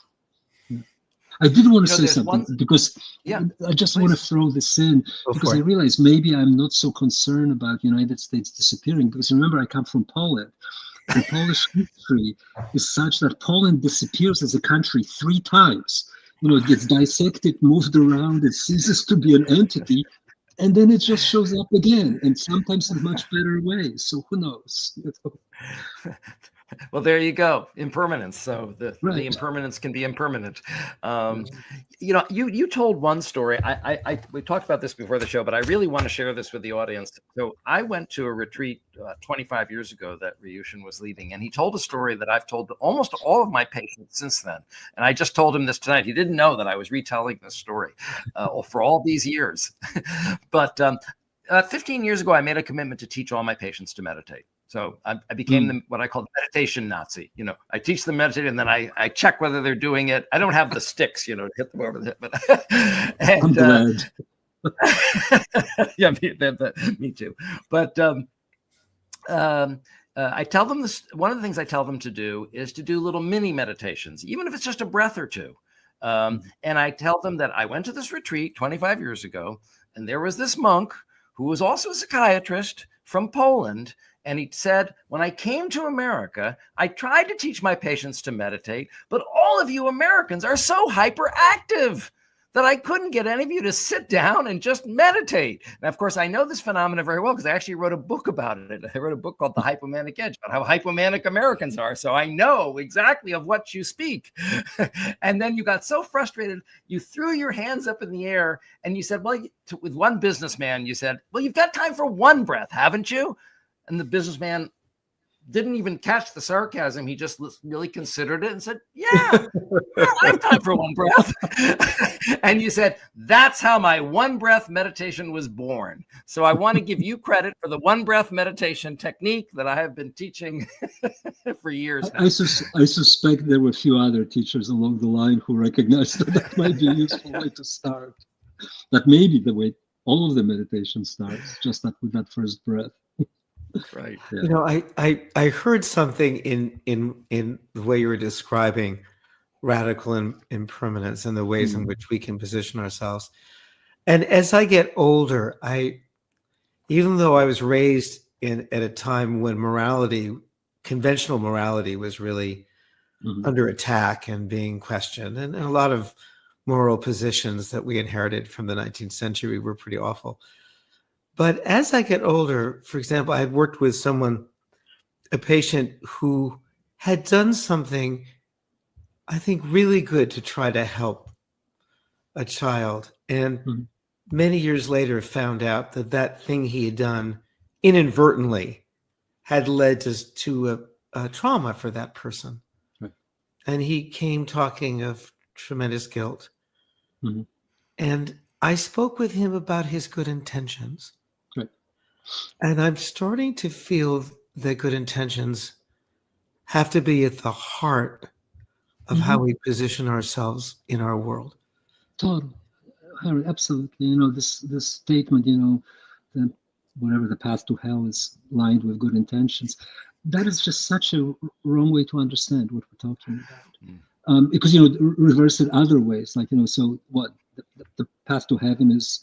I did want to say something because I just want to throw this in because I realize maybe I'm not so concerned about United States disappearing, because remember, I come from Poland. And Polish history is such that Poland disappears as a country 3 times. You know, it gets dissected, moved around, it ceases to be an entity, and then it just shows up again, and sometimes in much better ways. So who knows? Well, there you go. Impermanence. So the impermanence can be impermanent. You know, you told one story. We talked about this before the show, but I really want to share this with the audience. So I went to a retreat 25 years ago that Ryushin was leading, and he told a story that I've told to almost all of my patients since then. And I just told him this tonight. He didn't know that I was retelling this story for all these years. But 15 years ago, I made a commitment to teach all my patients to meditate. So I became what I call the meditation Nazi. You know, I teach them meditate, and then I check whether they're doing it. I don't have the sticks, you know, to hit them over the head. But I'm glad. Yeah, me too. But I tell them this. One of the things I tell them to do is to do little mini meditations, even if it's just a breath or two. And I tell them that I went to this retreat 25 years ago, and there was this monk who was also a psychiatrist from Poland. And he said, when I came to America, I tried to teach my patients to meditate, but all of you Americans are so hyperactive that I couldn't get any of you to sit down and just meditate. And of course, I know this phenomenon very well because I actually wrote a book about it. I wrote a book called The Hypomanic Edge, about how hypomanic Americans are. So I know exactly of what you speak. And then you got so frustrated, you threw your hands up in the air and you said, well, with one businessman, you said, well, you've got time for one breath, haven't you? And the businessman didn't even catch the sarcasm. He just really considered it and said, yeah, I have time for one breath. And you said, that's how my one breath meditation was born. So I want to give you credit for the one breath meditation technique that I have been teaching for years now. I suspect there were a few other teachers along the line who recognized that might be a useful way to start. That may be the way all of the meditation starts, just that with that first breath. Right. Yeah. You know, I heard something in the way you were describing radical impermanence and the ways in which we can position ourselves. And as I get older, even though I was raised at a time when conventional morality was really under attack and being questioned. And a lot of moral positions that we inherited from the 19th century were pretty awful. But as I get older, for example, I had worked with a patient who had done something, I think, really good to try to help a child. And many years later found out that thing he had done inadvertently had led to a trauma for that person. Right. And he came talking of tremendous guilt. And I spoke with him about his good intentions. Right. And I'm starting to feel that good intentions have to be at the heart of how we position ourselves in our world. Totally. Harry, absolutely. This statement, that whatever the path to hell is lined with good intentions, that is just such a wrong way to understand what we're talking about. Because, reverse it other ways, like, so what, the path to heaven is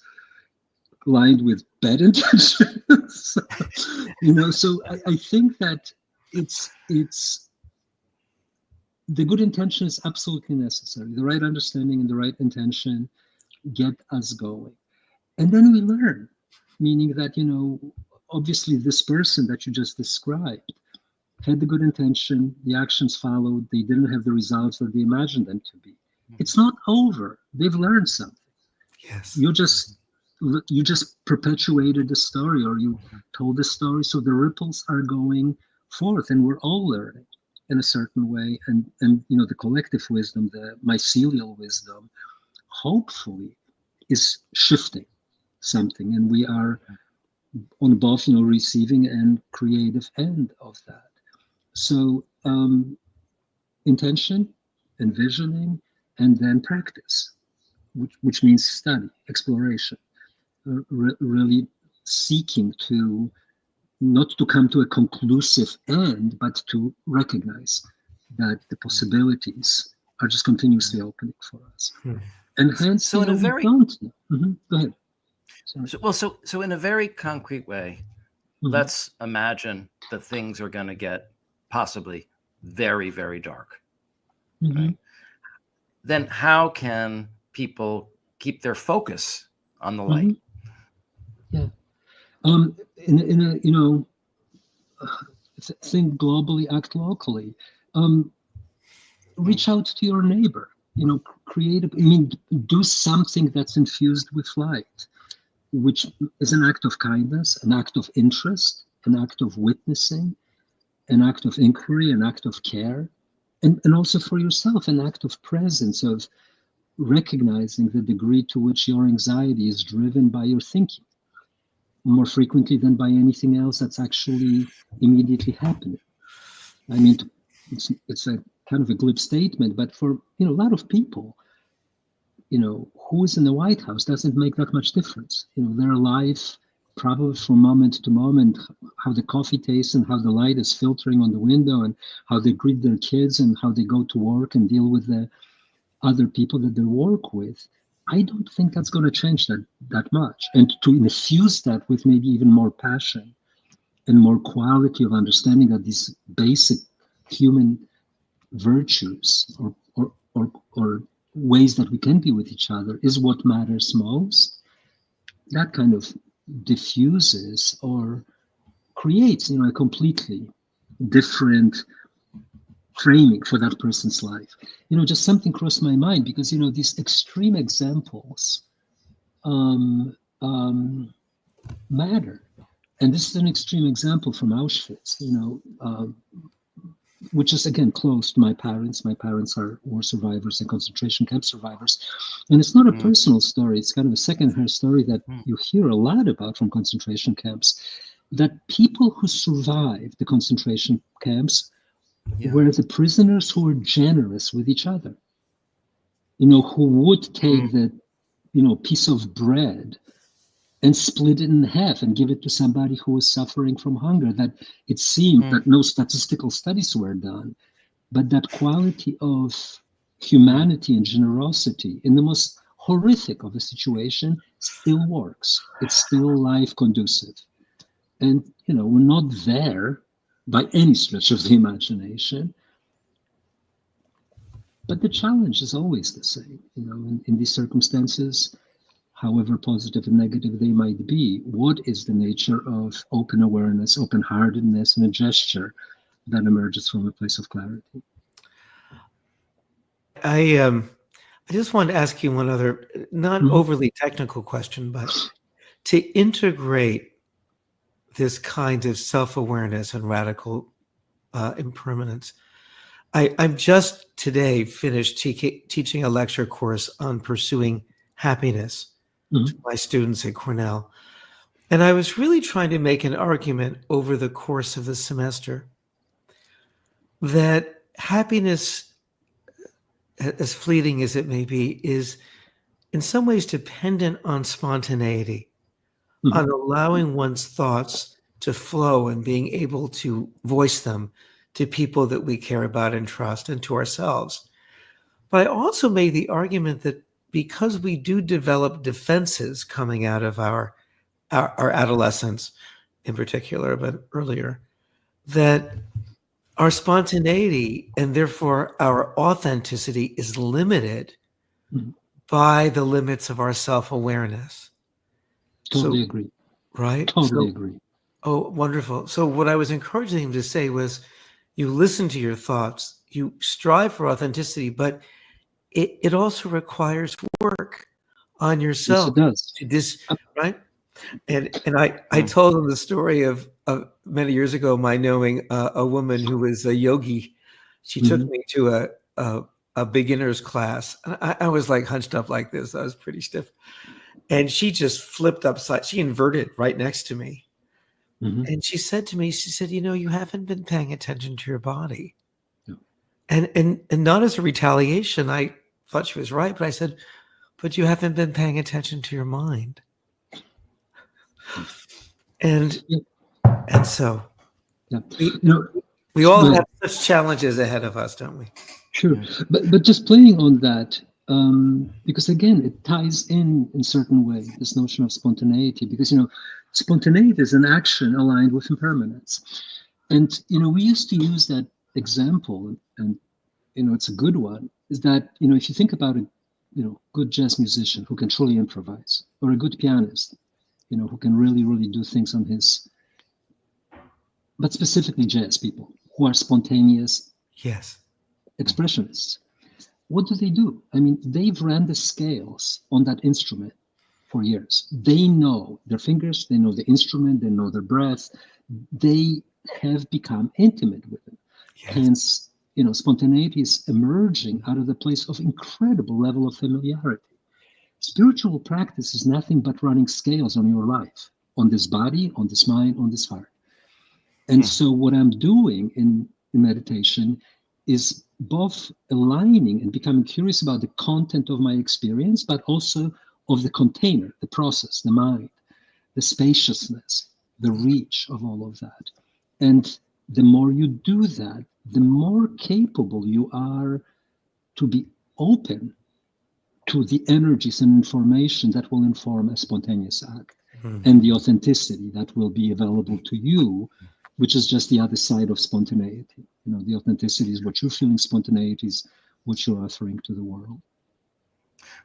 lined with bad intentions. So I think that it's the good intention is absolutely necessary. The right understanding and the right intention get us going. And then we learn, meaning that, obviously this person that you just described had the good intention, the actions followed, they didn't have the results that they imagined them to be. It's not over. They've learned something. Yes. You just perpetuated the story, or you told the story, so the ripples are going forth, and we're all learning in a certain way, and the collective wisdom, the mycelial wisdom, hopefully is shifting something, and we are on both receiving and creative end of that. So intention, envisioning, and then practice, which means study, exploration, really seeking to not to come to a conclusive end, but to recognize that the possibilities are just continuously opening for us. And hence, so in a very go ahead. So in a very concrete way, let's imagine that things are going to get possibly very, very dark. Right? Then how can people keep their focus on the light? Yeah. Think globally, act locally. Reach out to your neighbor. Do something that's infused with light, which is an act of kindness, an act of interest, an act of witnessing, an act of inquiry, an act of care, and also for yourself, an act of presence, of recognizing the degree to which your anxiety is driven by your thinking, more frequently than by anything else that's actually immediately happening. I mean, it's a kind of a glib statement, but for a lot of people, who is in the White House doesn't make that much difference. They're alive probably from moment to moment, how the coffee tastes and how the light is filtering on the window and how they greet their kids and how they go to work and deal with the other people that they work with. I don't think that's going to change that much. And to infuse that with maybe even more passion and more quality of understanding that these basic human virtues or ways that we can be with each other is what matters most. That kind of diffuses or creates, a completely different framing for that person's life. Just something crossed my mind because, these extreme examples matter. And this is an extreme example from Auschwitz, which is, again, close to my parents. My parents are war survivors and concentration camp survivors. And it's not a personal story. It's kind of a secondhand story that you hear a lot about from concentration camps, that people who survived the concentration camps were the prisoners who were generous with each other, who would take the, piece of bread and split it in half and give it to somebody who was suffering from hunger. That it seemed that no statistical studies were done, but that quality of humanity and generosity in the most horrific of a situation still works. It's still life conducive. And we're not there by any stretch of the imagination. But the challenge is always the same, in these circumstances, however positive and negative they might be. What is the nature of open awareness, open-heartedness, and a gesture that emerges from a place of clarity? I just wanted to ask you one other, not overly technical question, but to integrate this kind of self-awareness and radical impermanence. I'm just today finished teaching a lecture course on pursuing happiness to my students at Cornell. And I was really trying to make an argument over the course of the semester that happiness, as fleeting as it may be, is in some ways dependent on spontaneity, on allowing one's thoughts to flow and being able to voice them to people that we care about and trust, and to ourselves. But I also made the argument that because we do develop defenses coming out of our adolescence in particular, but earlier, that our spontaneity and therefore our authenticity is limited by the limits of our self-awareness. Totally agree. Right? Totally agree. Oh, wonderful. So what I was encouraging him to say was, you listen to your thoughts, you strive for authenticity, but it also requires work on yourself. Yes, it does. Right? And I told him the story of many years ago, my knowing a woman who was a yogi. She took me to a beginner's class. And I was like hunched up like this. I was pretty stiff. And she just flipped upside. She inverted right next to me. And she said to me, you haven't been paying attention to your body. No. And not as a retaliation, I thought she was right, but I said, but you haven't been paying attention to your mind. And so we all have such challenges ahead of us, don't we? Sure. But just playing on that, because again, it ties in certain way, this notion of spontaneity, because, spontaneity is an action aligned with impermanence. And, we used to use that example, and, it's a good one, is that, if you think about a, good jazz musician who can truly improvise, or a good pianist, who can really, really do things on his, but specifically jazz people who are spontaneous expressionists. What do? I mean, they've ran the scales on that instrument for years. They know their fingers, they know the instrument, they know their breath. They have become intimate with it. Hence, spontaneity is emerging out of the place of incredible level of familiarity. Spiritual practice is nothing but running scales on your life, on this body, on this mind, on this heart. And so what I'm doing in meditation is both aligning and becoming curious about the content of my experience, but also of the container, the process, the mind, the spaciousness, the reach of all of that. And the more you do that, the more capable you are to be open to the energies and information that will inform a spontaneous act, and the authenticity that will be available to you, which is just the other side of spontaneity. The authenticity is what you're feeling, spontaneity is what you're offering to the world.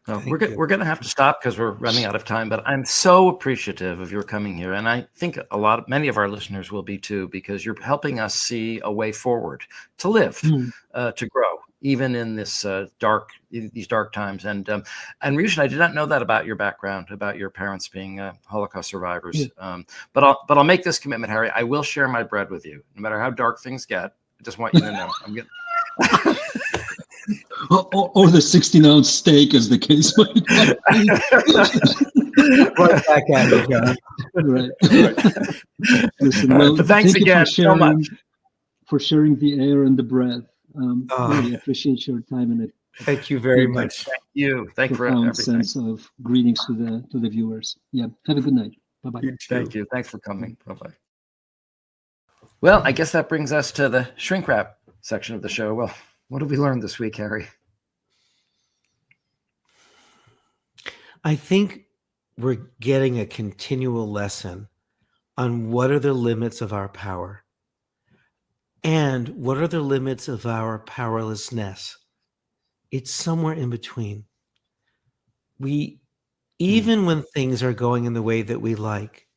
Well, we're going to have to stop because we're running out of time, but I'm so appreciative of your coming here. And I think many of our listeners will be too, because you're helping us see a way forward to live, to grow, even in these dark times. And Ryushin, I did not know that about your background, about your parents being Holocaust survivors. But I'll make this commitment, Harry. I will share my bread with you, no matter how dark things get. I just want you to know. I'm getting. Or the 16-ounce steak, as the case might be. Right back at you, John. Right. Listen, well, thanks again so much for sharing the air and the breath. Really appreciate your time and it. Thank you very much. Thank you. Thank you for everything. everything. Sense of greetings to the viewers. Yeah. Have a good night. Bye-bye. Thank you. Thanks for coming. Bye-bye. Well, I guess that brings us to the shrink wrap section of the show. Well, what have we learned this week, Harry? I think we're getting a continual lesson on what are the limits of our power and what are the limits of our powerlessness. It's somewhere in between. Even when things are going in the way that we like,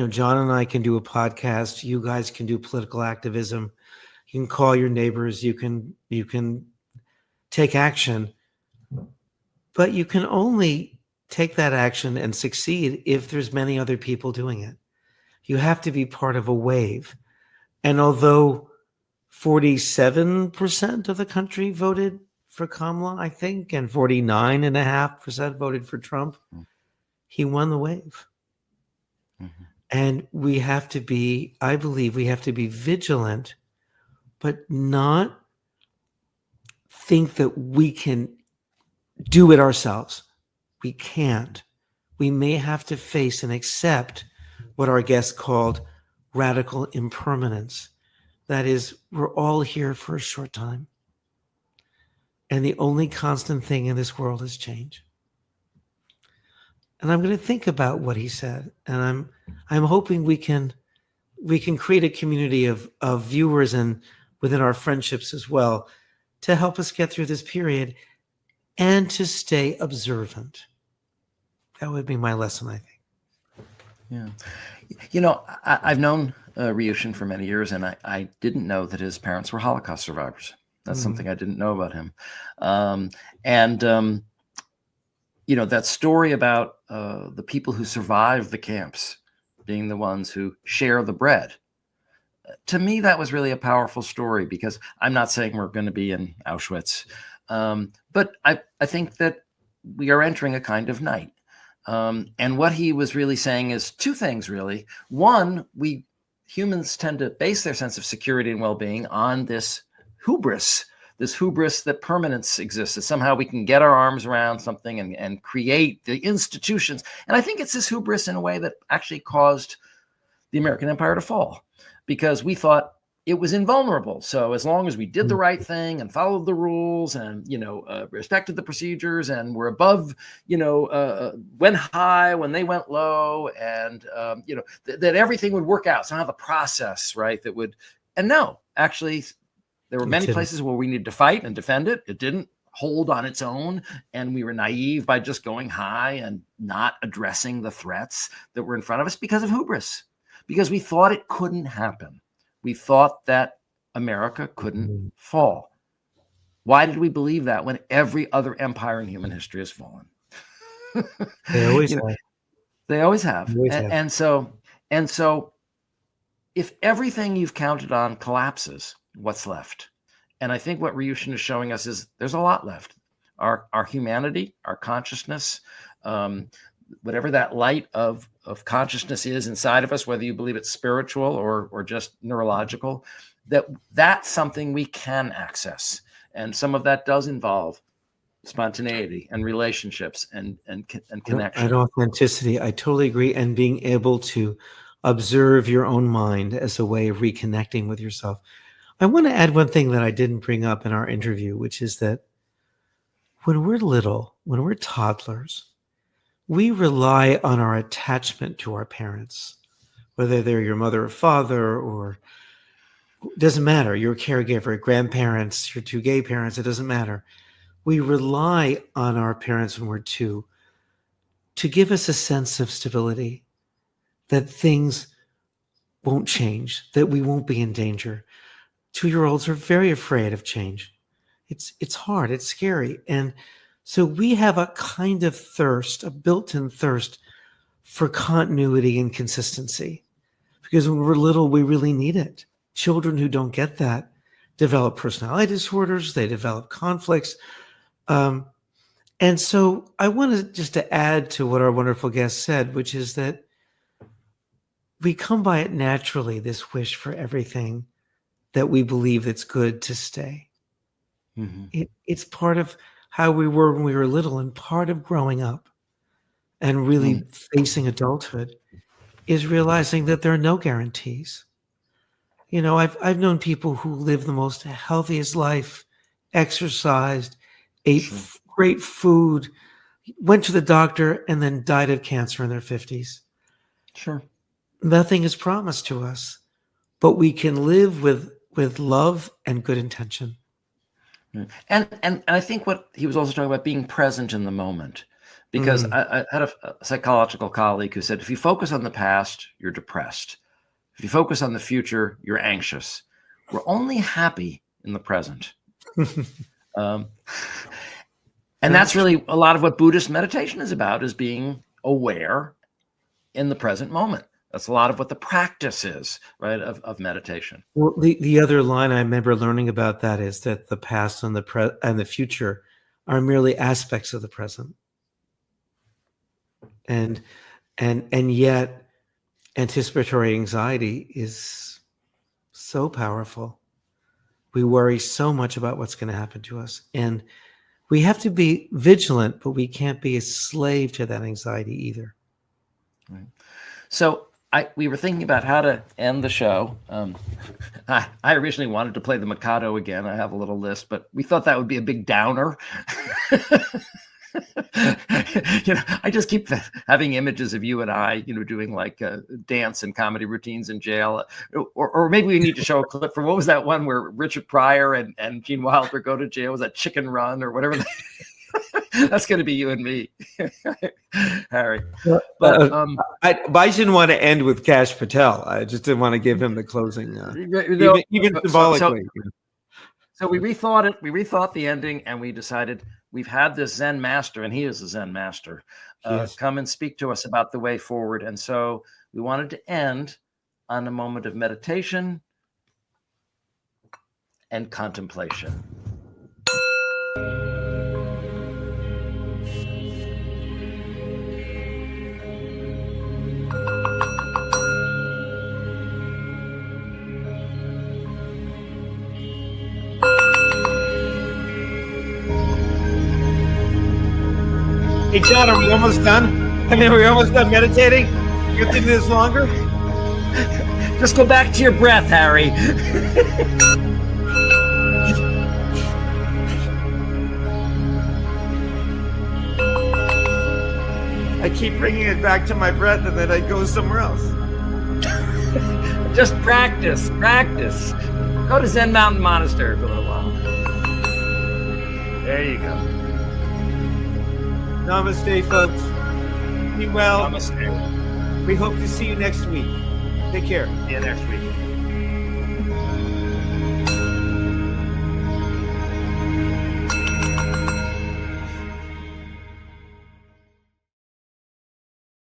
John and I can do a podcast. You guys can do political activism. You can call your neighbors. You can take action, but you can only take that action and succeed if there's many other people doing it. You have to be part of a wave. And although 47% of the country voted for Kamala, I think, and 49.5% voted for Trump, he won the wave. Mm-hmm. And we have to be, I believe we have to be vigilant, but not think that we can do it ourselves. We can't. We may have to face and accept what our guest called radical impermanence. That is, we're all here for a short time. And the only constant thing in this world is change. And I'm going to think about what he said. And I'm hoping we can create a community of viewers and within our friendships as well to help us get through this period and to stay observant. That would be my lesson, I think. Yeah. I've known Ryushin for many years, and I didn't know that his parents were Holocaust survivors. That's something I didn't know about him. That story about the people who survived the camps being the ones who share the bread. To me, that was really a powerful story, because I'm not saying we're going to be in Auschwitz, but I think that we are entering a kind of night. And what he was really saying is two things, really. One, we humans tend to base their sense of security and well-being on this hubris that permanence exists, that somehow we can get our arms around something and create the institutions. And I think it's this hubris in a way that actually caused the American empire to fall, because we thought it was invulnerable. So as long as we did the right thing and followed the rules and, respected the procedures and were above, went high when they went low, and, that everything would work out. Somehow the process, right, that would, and no, actually, there were many places where we needed to fight and defend it. It didn't hold on its own. And we were naive by just going high and not addressing the threats that were in front of us because of hubris, because we thought it couldn't happen. We thought that America couldn't fall. Why did we believe that when every other empire in human history has fallen? They always have. They always have. And so if everything you've counted on collapses, what's left? And I think what Ryushin is showing us is there's a lot left. Our humanity, our consciousness, whatever that light of consciousness is inside of us, whether you believe it's spiritual or just neurological, that's something we can access. And some of that does involve spontaneity and relationships and connection. And authenticity. I totally agree. And being able to observe your own mind as a way of reconnecting with yourself. I want to add one thing that I didn't bring up in our interview, which is that when we're little, when we're toddlers, we rely on our attachment to our parents, whether they're your mother or father, or it doesn't matter, your caregiver, grandparents, your two gay parents, it doesn't matter. We rely on our parents when we're two to give us a sense of stability, that things won't change, that we won't be in danger. 2-year-olds are very afraid of change. It's hard, it's scary. And so we have a kind of thirst, a built-in thirst for continuity and consistency. Because when we're little, we really need it. Children who don't get that develop personality disorders, they develop conflicts. And so I wanted just to add to what our wonderful guest said, which is that we come by it naturally, this wish for everything that we believe that's good to stay. Mm-hmm. It's part of how we were when we were little, and part of growing up and really facing adulthood is realizing that there are no guarantees. I've known people who lived the most healthiest life, exercised, ate great food, went to the doctor, and then died of cancer in their 50s. Sure. nothing is promised to us, but we can live with love and good intention. And I think what he was also talking about, being present in the moment, because I had a psychological colleague who said, if you focus on the past, you're depressed. If you focus on the future, you're anxious. We're only happy in the present. And that's really a lot of what Buddhist meditation is about, is being aware in the present moment. That's a lot of what the practice is, right, of meditation. Well, the other line I remember learning about that is that the past and the future are merely aspects of the present. And yet anticipatory anxiety is so powerful. We worry so much about what's going to happen to us. And we have to be vigilant, but we can't be a slave to that anxiety either. Right. So we were thinking about how to end the show. I originally wanted to play the Mikado again. I have a little list, but we thought that would be a big downer. I just keep having images of you and I, doing like dance and comedy routines in jail, or maybe we need to show a clip from, what was that one where Richard Pryor and Gene Wilder go to jail? Was that Chicken Run or whatever? That's going to be you and me, Harry. But I didn't want to end with Kash Patel. I just didn't want to give him the closing, even symbolically. So we rethought it. We rethought the ending, and we decided we've had this Zen master, and he is a Zen master, come and speak to us about the way forward. And so we wanted to end on a moment of meditation and contemplation. Hey, John, are we almost done? Are we almost done meditating? You think this longer? Just go back to your breath, Harry. I keep bringing it back to my breath, and then I go somewhere else. Just practice. Go to Zen Mountain Monastery for a little while. There you go. Namaste, folks. Be well. Namaste. We hope to see you next week. Take care. See you next week.